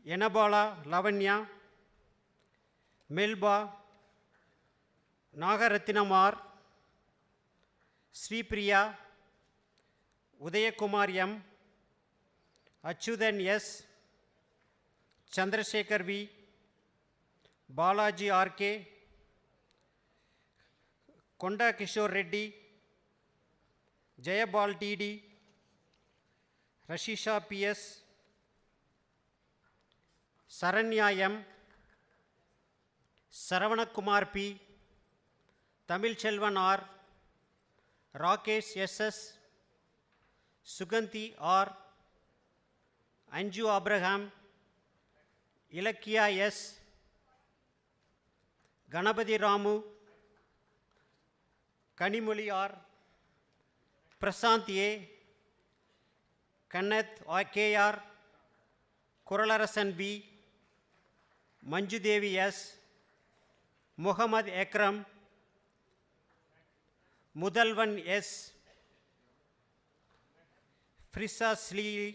Yanabala Lavanya, Melba, Nagarathinamar, Sri Priya, Udayakumar M., Achyudan S., Chandrasekhar V., Balaji R.K., Konda Kishore Reddy, Jayabal T.D., Rashisha P.S., Saranya M., Saravana Kumar P., Tamil Chelvan R., Rakesh S.S., Suganti R., Anju Abraham, Ilakya S., Ganapati Ramu, Kanimuli R., Prasant A., Kannath K.R., Kuralarasan B., Manju Devi S., Muhammad Akram, Mudalvan S., Frisa Sli,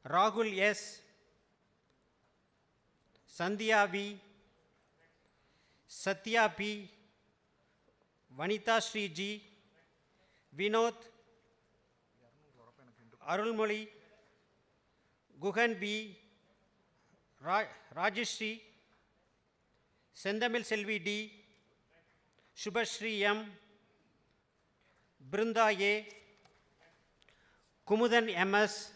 Rahul S., Sandhya V., Satya P., Vanita Sri G., Vinod, Arulmoli, Guhan V., Rajeshri, Sendamil Selvi D., Shubhashri M., Brinda A., Kumudan MS,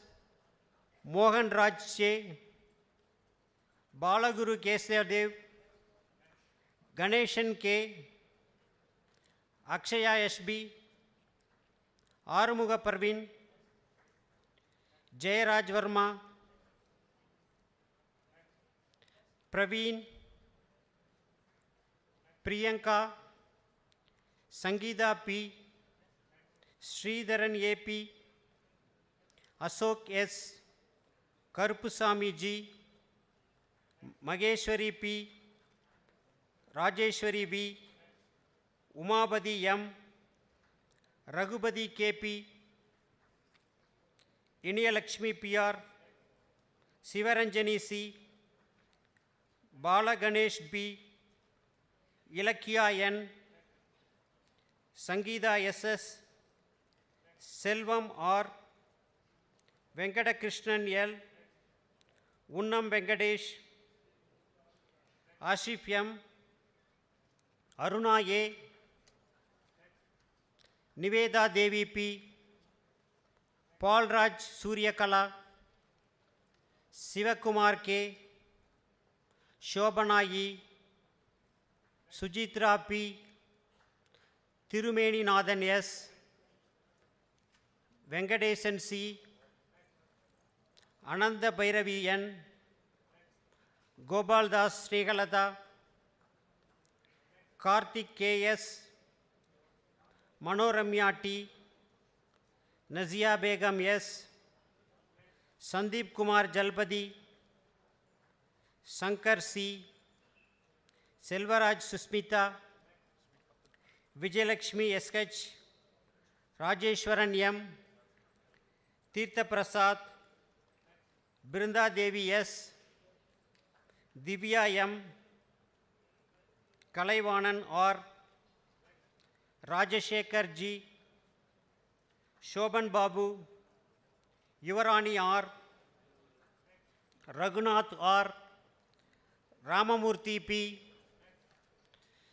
Mohan Raj J., Balaguru Kesadev, Ganeshan K., Akshaya SB, Arumuga Parveen, Jayaraj Verma, Praveen, Priyanka, Sangeeta P., Sridharan A.P., Ashok S., Karupusamy G., Mageshwari P., Rajeshwari V., Umabadi M., Raghupati K.P., Iniyalakshmi P.R., Sivaranjani C., Bala Ganesh B., Ilakya N., Sangeeta S.S., Selvam R., Venkatakrishnan L., Unnam Venkatesh, Ashif M., Aruna A., Niveda Devi P., Paul Raj Suryakala, Sivakumar K., Shobana E., Sujitra P, Thirumenithan S, Venkatesan C, Ananda Bhairavi N, Gopal Das Srikalata, Karthik K.S., Manoramya T, Nazia Begum S, Sandeep Kumar Jalpadi, Shankar C, Selvaraj Susmita, Vijayalakshmi S.H., Rajeshwaran M, Tirtha Prasad, Brinda Devi S, Divya M, Kalaivanan R, Rajashekar G, Shobhan Babu, Yuvarani R, Raghunath R, Ramamurthy P,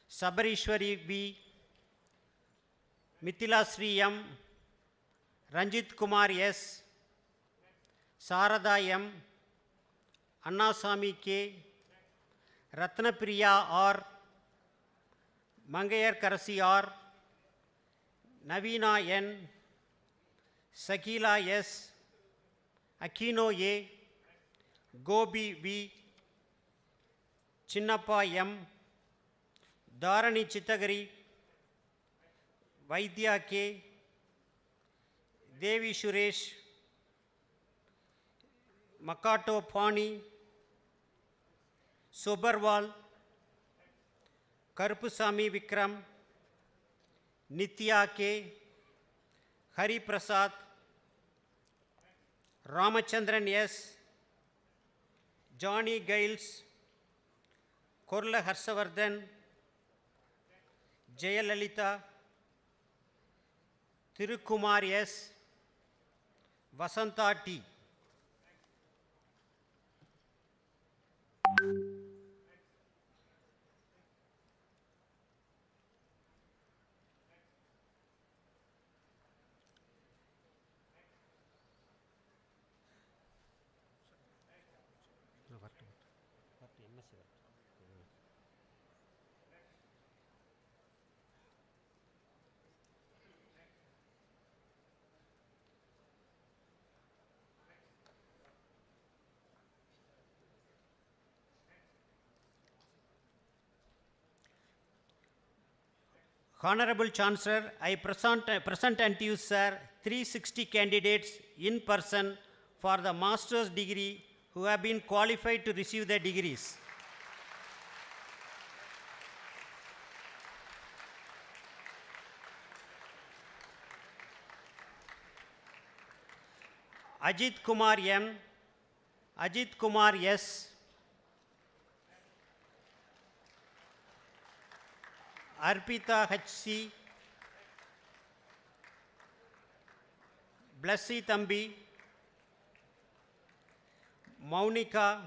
Sabarishwari B, Mithila Sri M, Ranjit Kumar S, Sarada M, Annasamy K, Ratnapriya R, Mangayar Karasi R, Navina N, Sakila S, Aquino A, Gobi V, Chinnappa M, Dharani Chittagiri, Vaidya K, Devi Suresh, Makato Pani, Sobarwal, Karpusamy Vikram, Nitya K, Hari Prasad, Ramachandran S, Johnny Giles, Korla Harsavardhan, Jayalalita, Thirukumar S, Vasanta T. Honorable Chancellor, I present unto you, sir, 360 candidates in person for the master's degree who have been qualified to receive their degrees. Ajit Kumar M, Ajit Kumar S, Arpita H.C., Blessy Thambi, Maunika,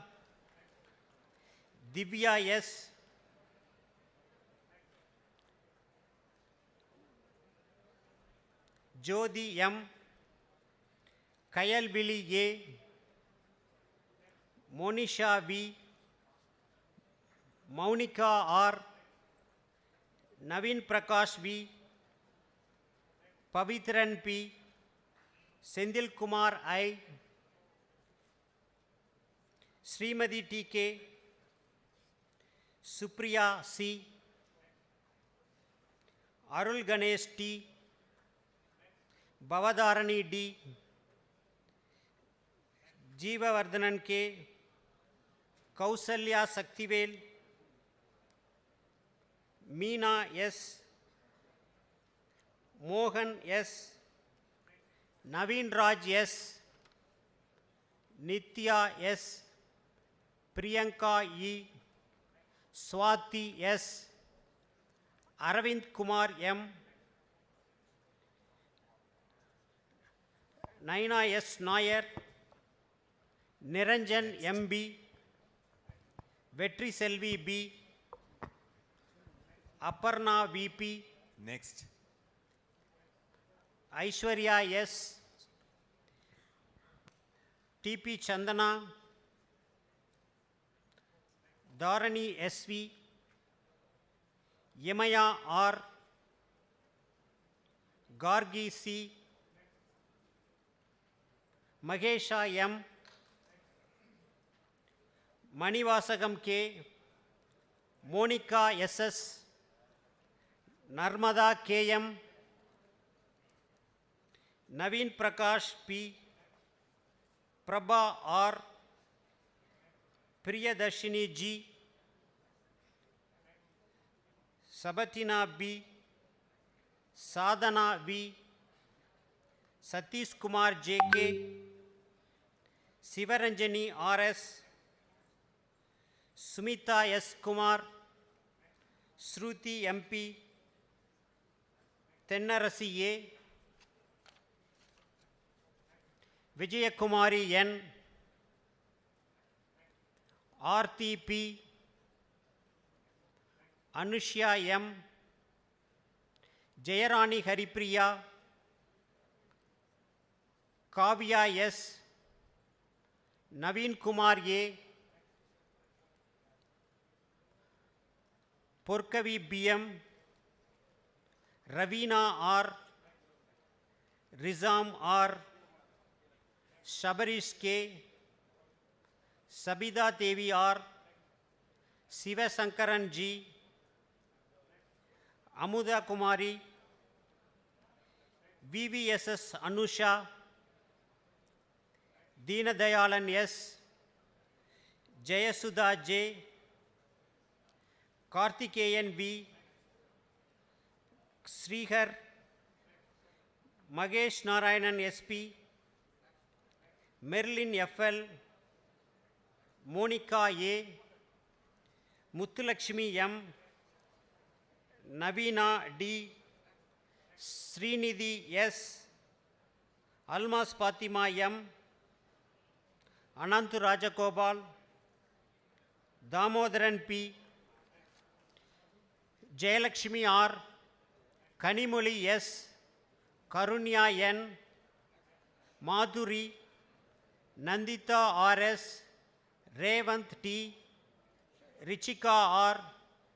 Divya S., Jyoti M., Kayal Billy A., Monisha V., Maunika R., Naveen Prakash V., Pavitran P., Sendil Kumar I., Srimati T.K., Supriya C., Arul Ganesh T., Bhavadharani D., Jeevavardhanan K., Kausalya Saktivel, Meena S., Mohan S., Naveen Raj S., Nitya S., Priyanka E., Swati S., Aravind Kumar M., Naina S. Nair, Niranjan M.B., Vetri Selvi B., Aparna V.P., Next. Aishwarya S., T.P. Chandana, Dharani S.V., Yemaya R, Gargi C, Magesha M, Manivasagam K, Monica SS, Narmada KM, Naveen Prakash P, Prabha R, Priyadarshini G, Sabatina B, Sadhana V, Satish Kumar JK, Sivaranjani RS, Sumita S. Kumar, Shruti MP, Tennarasi A, Vijayakumari N, Aarti P, Anushya M, Jayarani Haripriya, Kavya S, Naveen Kumar A, Porkavi BM, Ravina R, Rizam R, Shabarish K, Sabida Devi R, Siva Sankaran G, Amuda Kumari, VVSS Anusha, Deena Dayalan S, Jayasudha J, Karthikeyan V, Srihar, Magesh Narayanan SP, Merlin FL, Monica A, Muthulakshmi M, Navina D, Srinidhi S, Almas Fatima M, Anantu Rajagopal, Damodaran P, Jayalakshmi R, Kanimoli S, Karunya N, Madhuri, Nandita RS, Revant T, Richika R,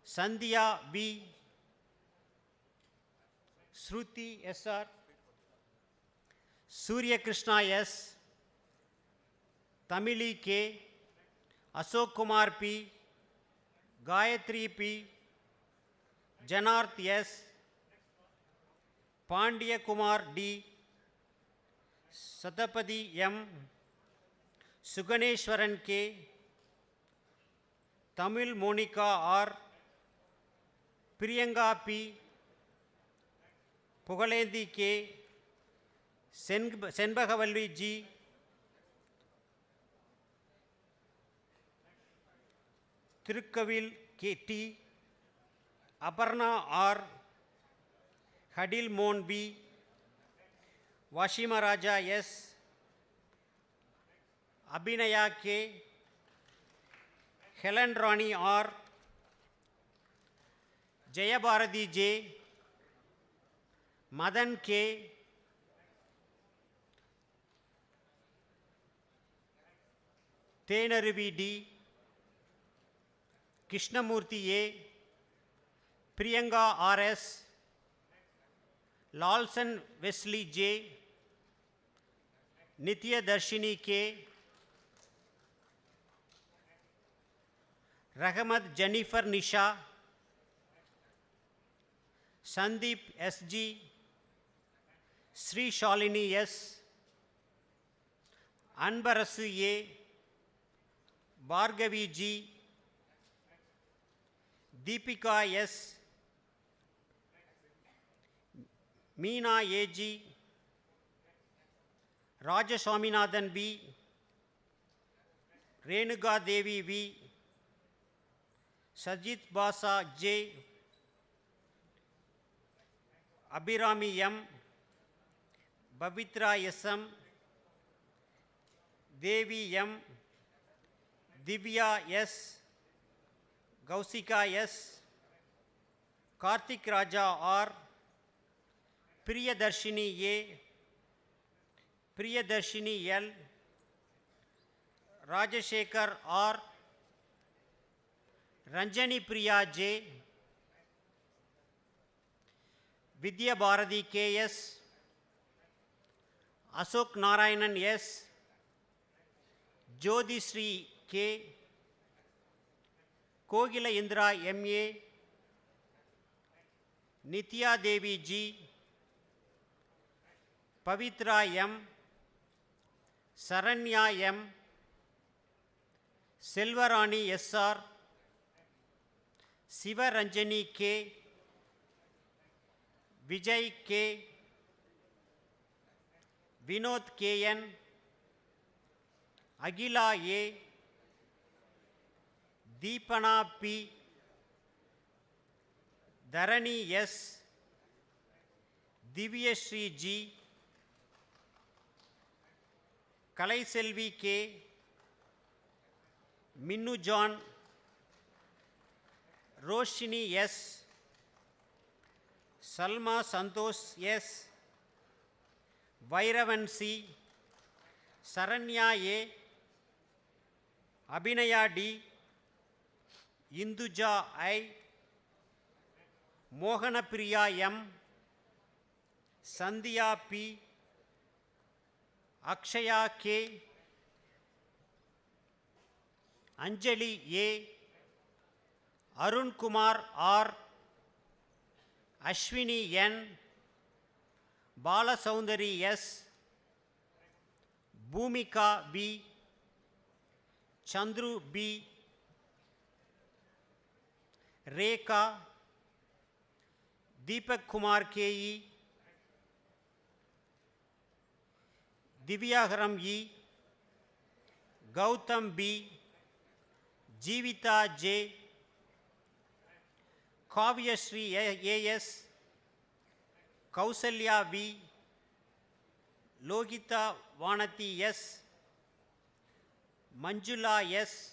Sandhya V, Shruti SR, Surya Krishna S, Tamili K, Ashok Kumar P, Gayatri P, Janarth S, Pandya Kumar D, Satapadi M, Suganeshwaran K, Tamil Monica R, Priyanka P, Pugalendi K, Senbagavalli G, Tirukavil K T, Aparna R, Hadil Mon B, Washima Raja S, Abhinaya K, Helen Rani R, Jayabharati J, Madan K, Tenaruvi D, Krishnamurthy A, Priyanka RS, Lalsan Wesley J, Nitya Darshini K, Rahmat Jennifer Nisha, Sandeep SG, Sri Shalini S, Anbarasu A, Bhargavi G, Deepika S, Meena AG, Raja Swaminathan V, Renuka Devi V, Sajit Basa J, Abhirami M, Bavitra SM, Devi M, Divya S, Gausika S, Karthik Raja R, Priyadarshini A, Priyadarshini L, Rajashekar R, Ranjani Priya J, Vidya Bharati K.S., Ashok Narayanan S., Jyoti Sri K., Kogila Indra M.A., Nitya Devi G., Pavitra M., Saranya M., Selvarani S.R., Siva Ranjani K., Vijay K., Vinod K.N., Agila A., Deepana P., Dharani S., Divyashree G., Kalai Selvi K., Minnu John, Roshini S., Salma Santosh S., Vairavan C., Saranya A., Abhinaya D., Induja I., Mohanapriya M., Sandhya P., Akshaya K., Anjali A., Arun Kumar R., Ashwini N., Balasoundari S., Bhumika B., Chandru B., Rekha, Deepak Kumar K.E., Divyaharam E., Gautam B., Jeevita J., Kavyashree A.S., Kausalya V., Logita Vanati S., Manjula S.,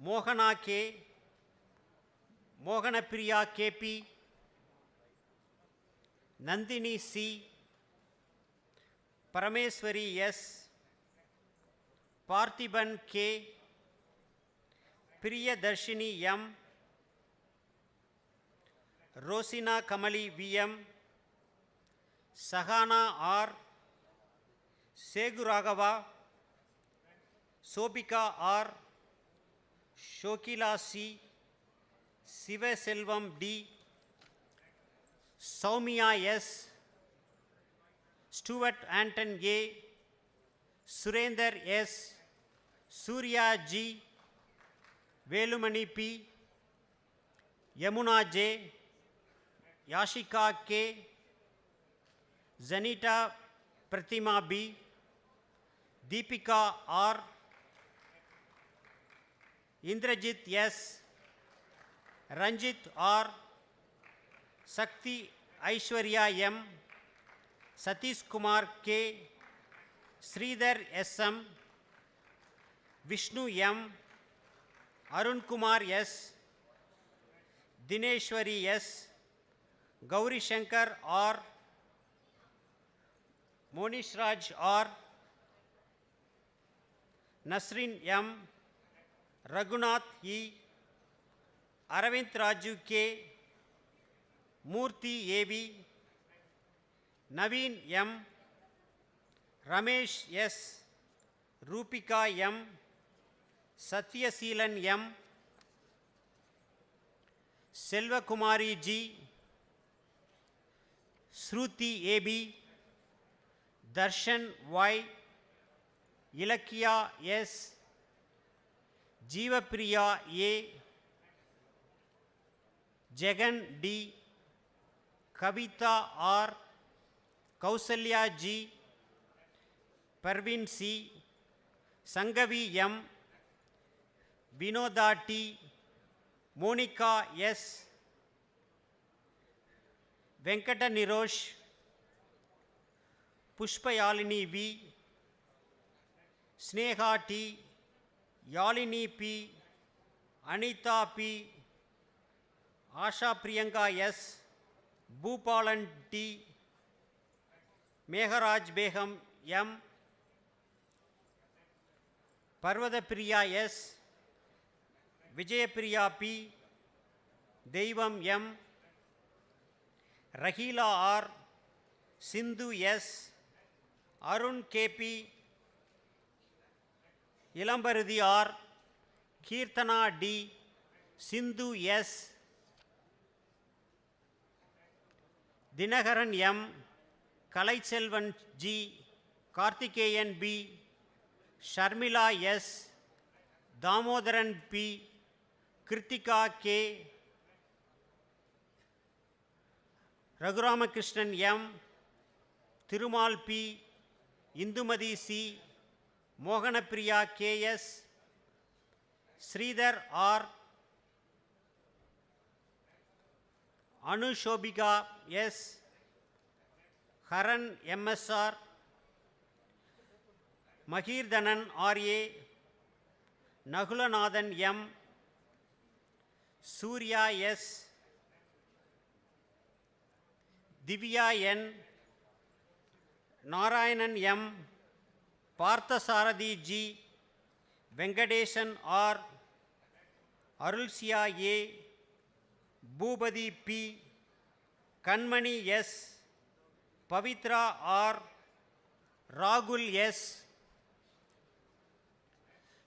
Mohana K., Mohanapriya K.P., Nandini C., Parameswari S., Parthiban K., Priyadarshini M., Rosina Kamali V.M., Sahana R., Seguragava, Sobika R., Shokila C., Sivaselvam D., Soumya S., Stuart Anton A., Surender S., Surya G., Velumani P., Yamuna J., Yashika K., Zanita Pratima B., Deepika R., Indrajit S., Ranjit R., Sakti Aishwarya M., Satish Kumar K., Sridhar S.M., Vishnu M., Arun Kumar S., Dineshwari S., Gauri Shankar R., Monish Raj R., Nasrin M., Raghunath E., Aravind Raju K., Murthy A.V., Naveen M., Ramesh S., Rupika M., Satyaseelan M., Selvakumari G., Shruti A.B., Darshan Y., Ilakya S., Jeevapriya A., Jagan D., Kavita R., Kausalya G., Parvin C., Sangavi M., Vinoda T., Monica S., Venkata Nirosh, Pushpayalini V., Sneha T., Yalini P., Anita P., Asha Priyanka S., Bhupalan T., Megharaj Begum M., Parvadapriya S., Vijayapriya P., Deivam M., Rahila R, Sindhu S, Arun KP, Ilambarudi R, Kirtana D, Sindhu S, Dinagaran M, Kalaiselvan G, Karthikeyan B, Sharmila S, Damodaran P, Kritika K, Raghuramakrishnan M, Thirumal P, Indumadi C, Mohanapriya K.S., Sridhar R, Anu Shobika S, Haran MSR, Mahirdanan R.A., Nagulanathan M, Surya S, Divya N, Narayanan M, Parthasarathi G, Venkatesan R, Arulsiya A, Bhubadi P, Kanmani S, Pavitra R, Rahul S,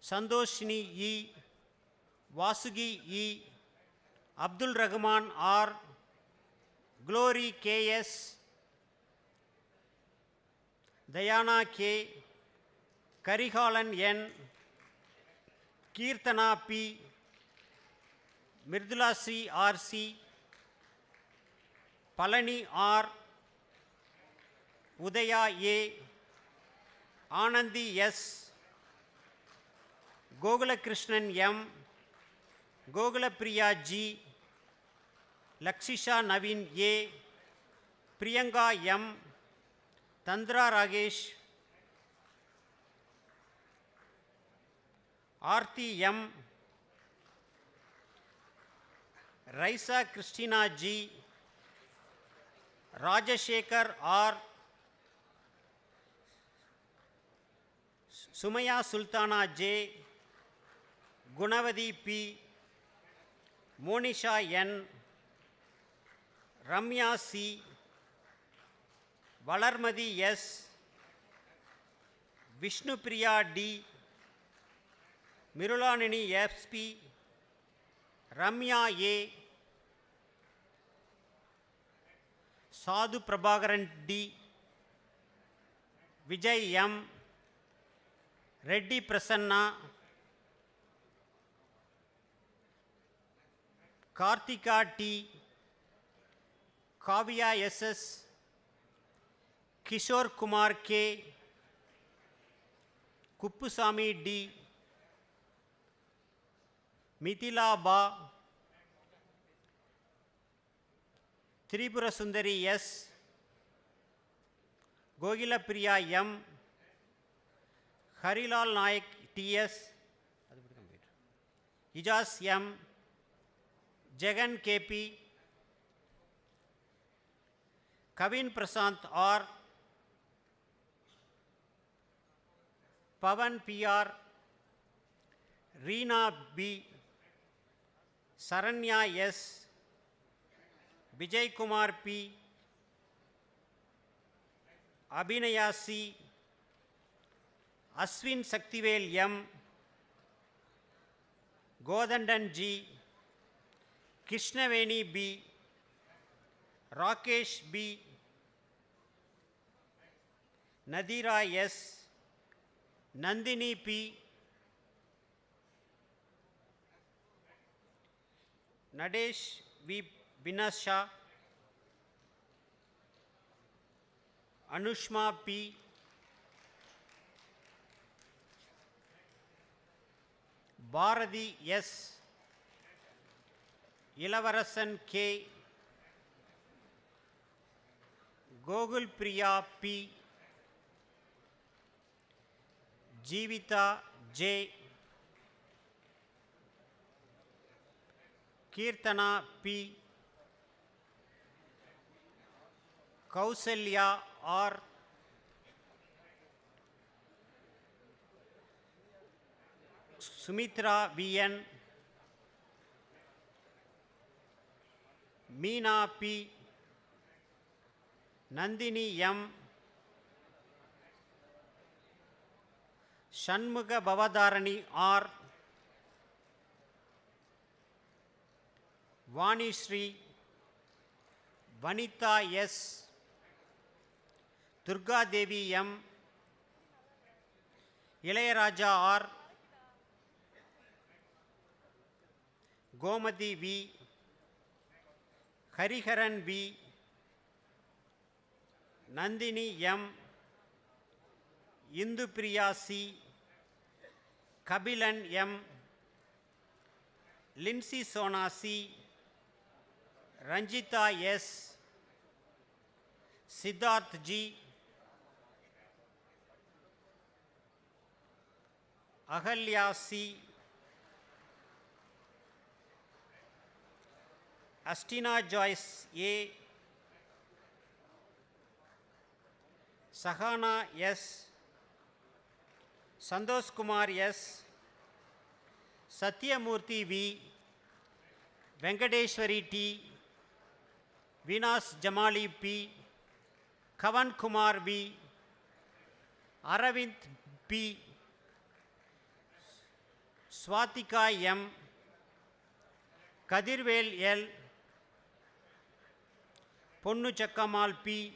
Santoshini E, Vasugi E, Abdul Rahman R, Glory K.S., Dayana K, Karihalan N, Kirtana P, Mirdula C R.C., Palani R, Udaya A, Anandi S, Gogula Krishnan M, Gogula Priya G, Lakshisha Naveen A, Priyanka M, Tandra Ragesh, Aarti M, Raisa Christina G, Rajashekar R, Sumaya Sultana J, Gunavadi P, Monisha N, Ramya C, Valarmadi S, Vishnupriya D, Mirulanini SP, Ramya A, Sadhu Prabhakaran D, Vijay M, Reddy Prasanna, Karthika T, Kavya SS, Kishore Kumar K, Kuppusamy D, Mithila Ba, Tripura Sundari S, Gogila Priya M, Harilal Naik TS, Ijaz M, Jagan KP, Kavin Prasant R, Pavan PR, Reena B, Saranya S, Vijay Kumar P, Abhinaya C, Aswin Saktivel M, Godandan G, Krishnaveni B, Rakesh B, Nadira S, Nandini P, Nadesh V. Vinasha, Anushma P, Bharati S, Ilavarasan K, Gogul Priya P, Jeevita J, Kirtana P, Kausalya R, Sumitra VN, Meena P, Nandini M. Shanmuga Bavadharani R. Vani Shri. Vanitha S. Durga Devi M. Ilayaraja R. Gomati V. Hariharan V. Nandini M. Indupriya C. Kabilan M. Lindsay Sona C. Ranjita S. Siddharth G. Ahalya C. Astina Joyce A. Sahana S. Santosh Kumar S. Satyamurthy V. Venkateshwari T. Vinas Jamali P. Kavan Kumar V. Aravind P. Swatika M. Kadirvel L. Ponnu Chakkamal P.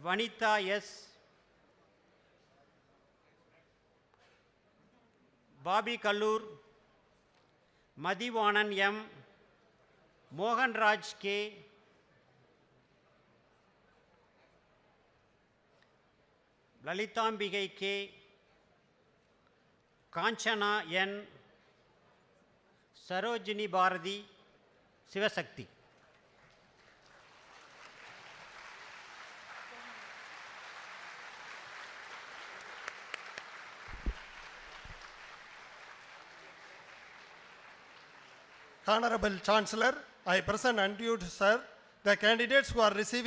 Vanitha S. Bobby Kallur. Madhivanan M. Mohan Raj K. Lalitambigai K. Kanchana N. Sarojini Bharati Sivasakti. Honorable Chancellor, I present unto you, sir, the candidates who are receiving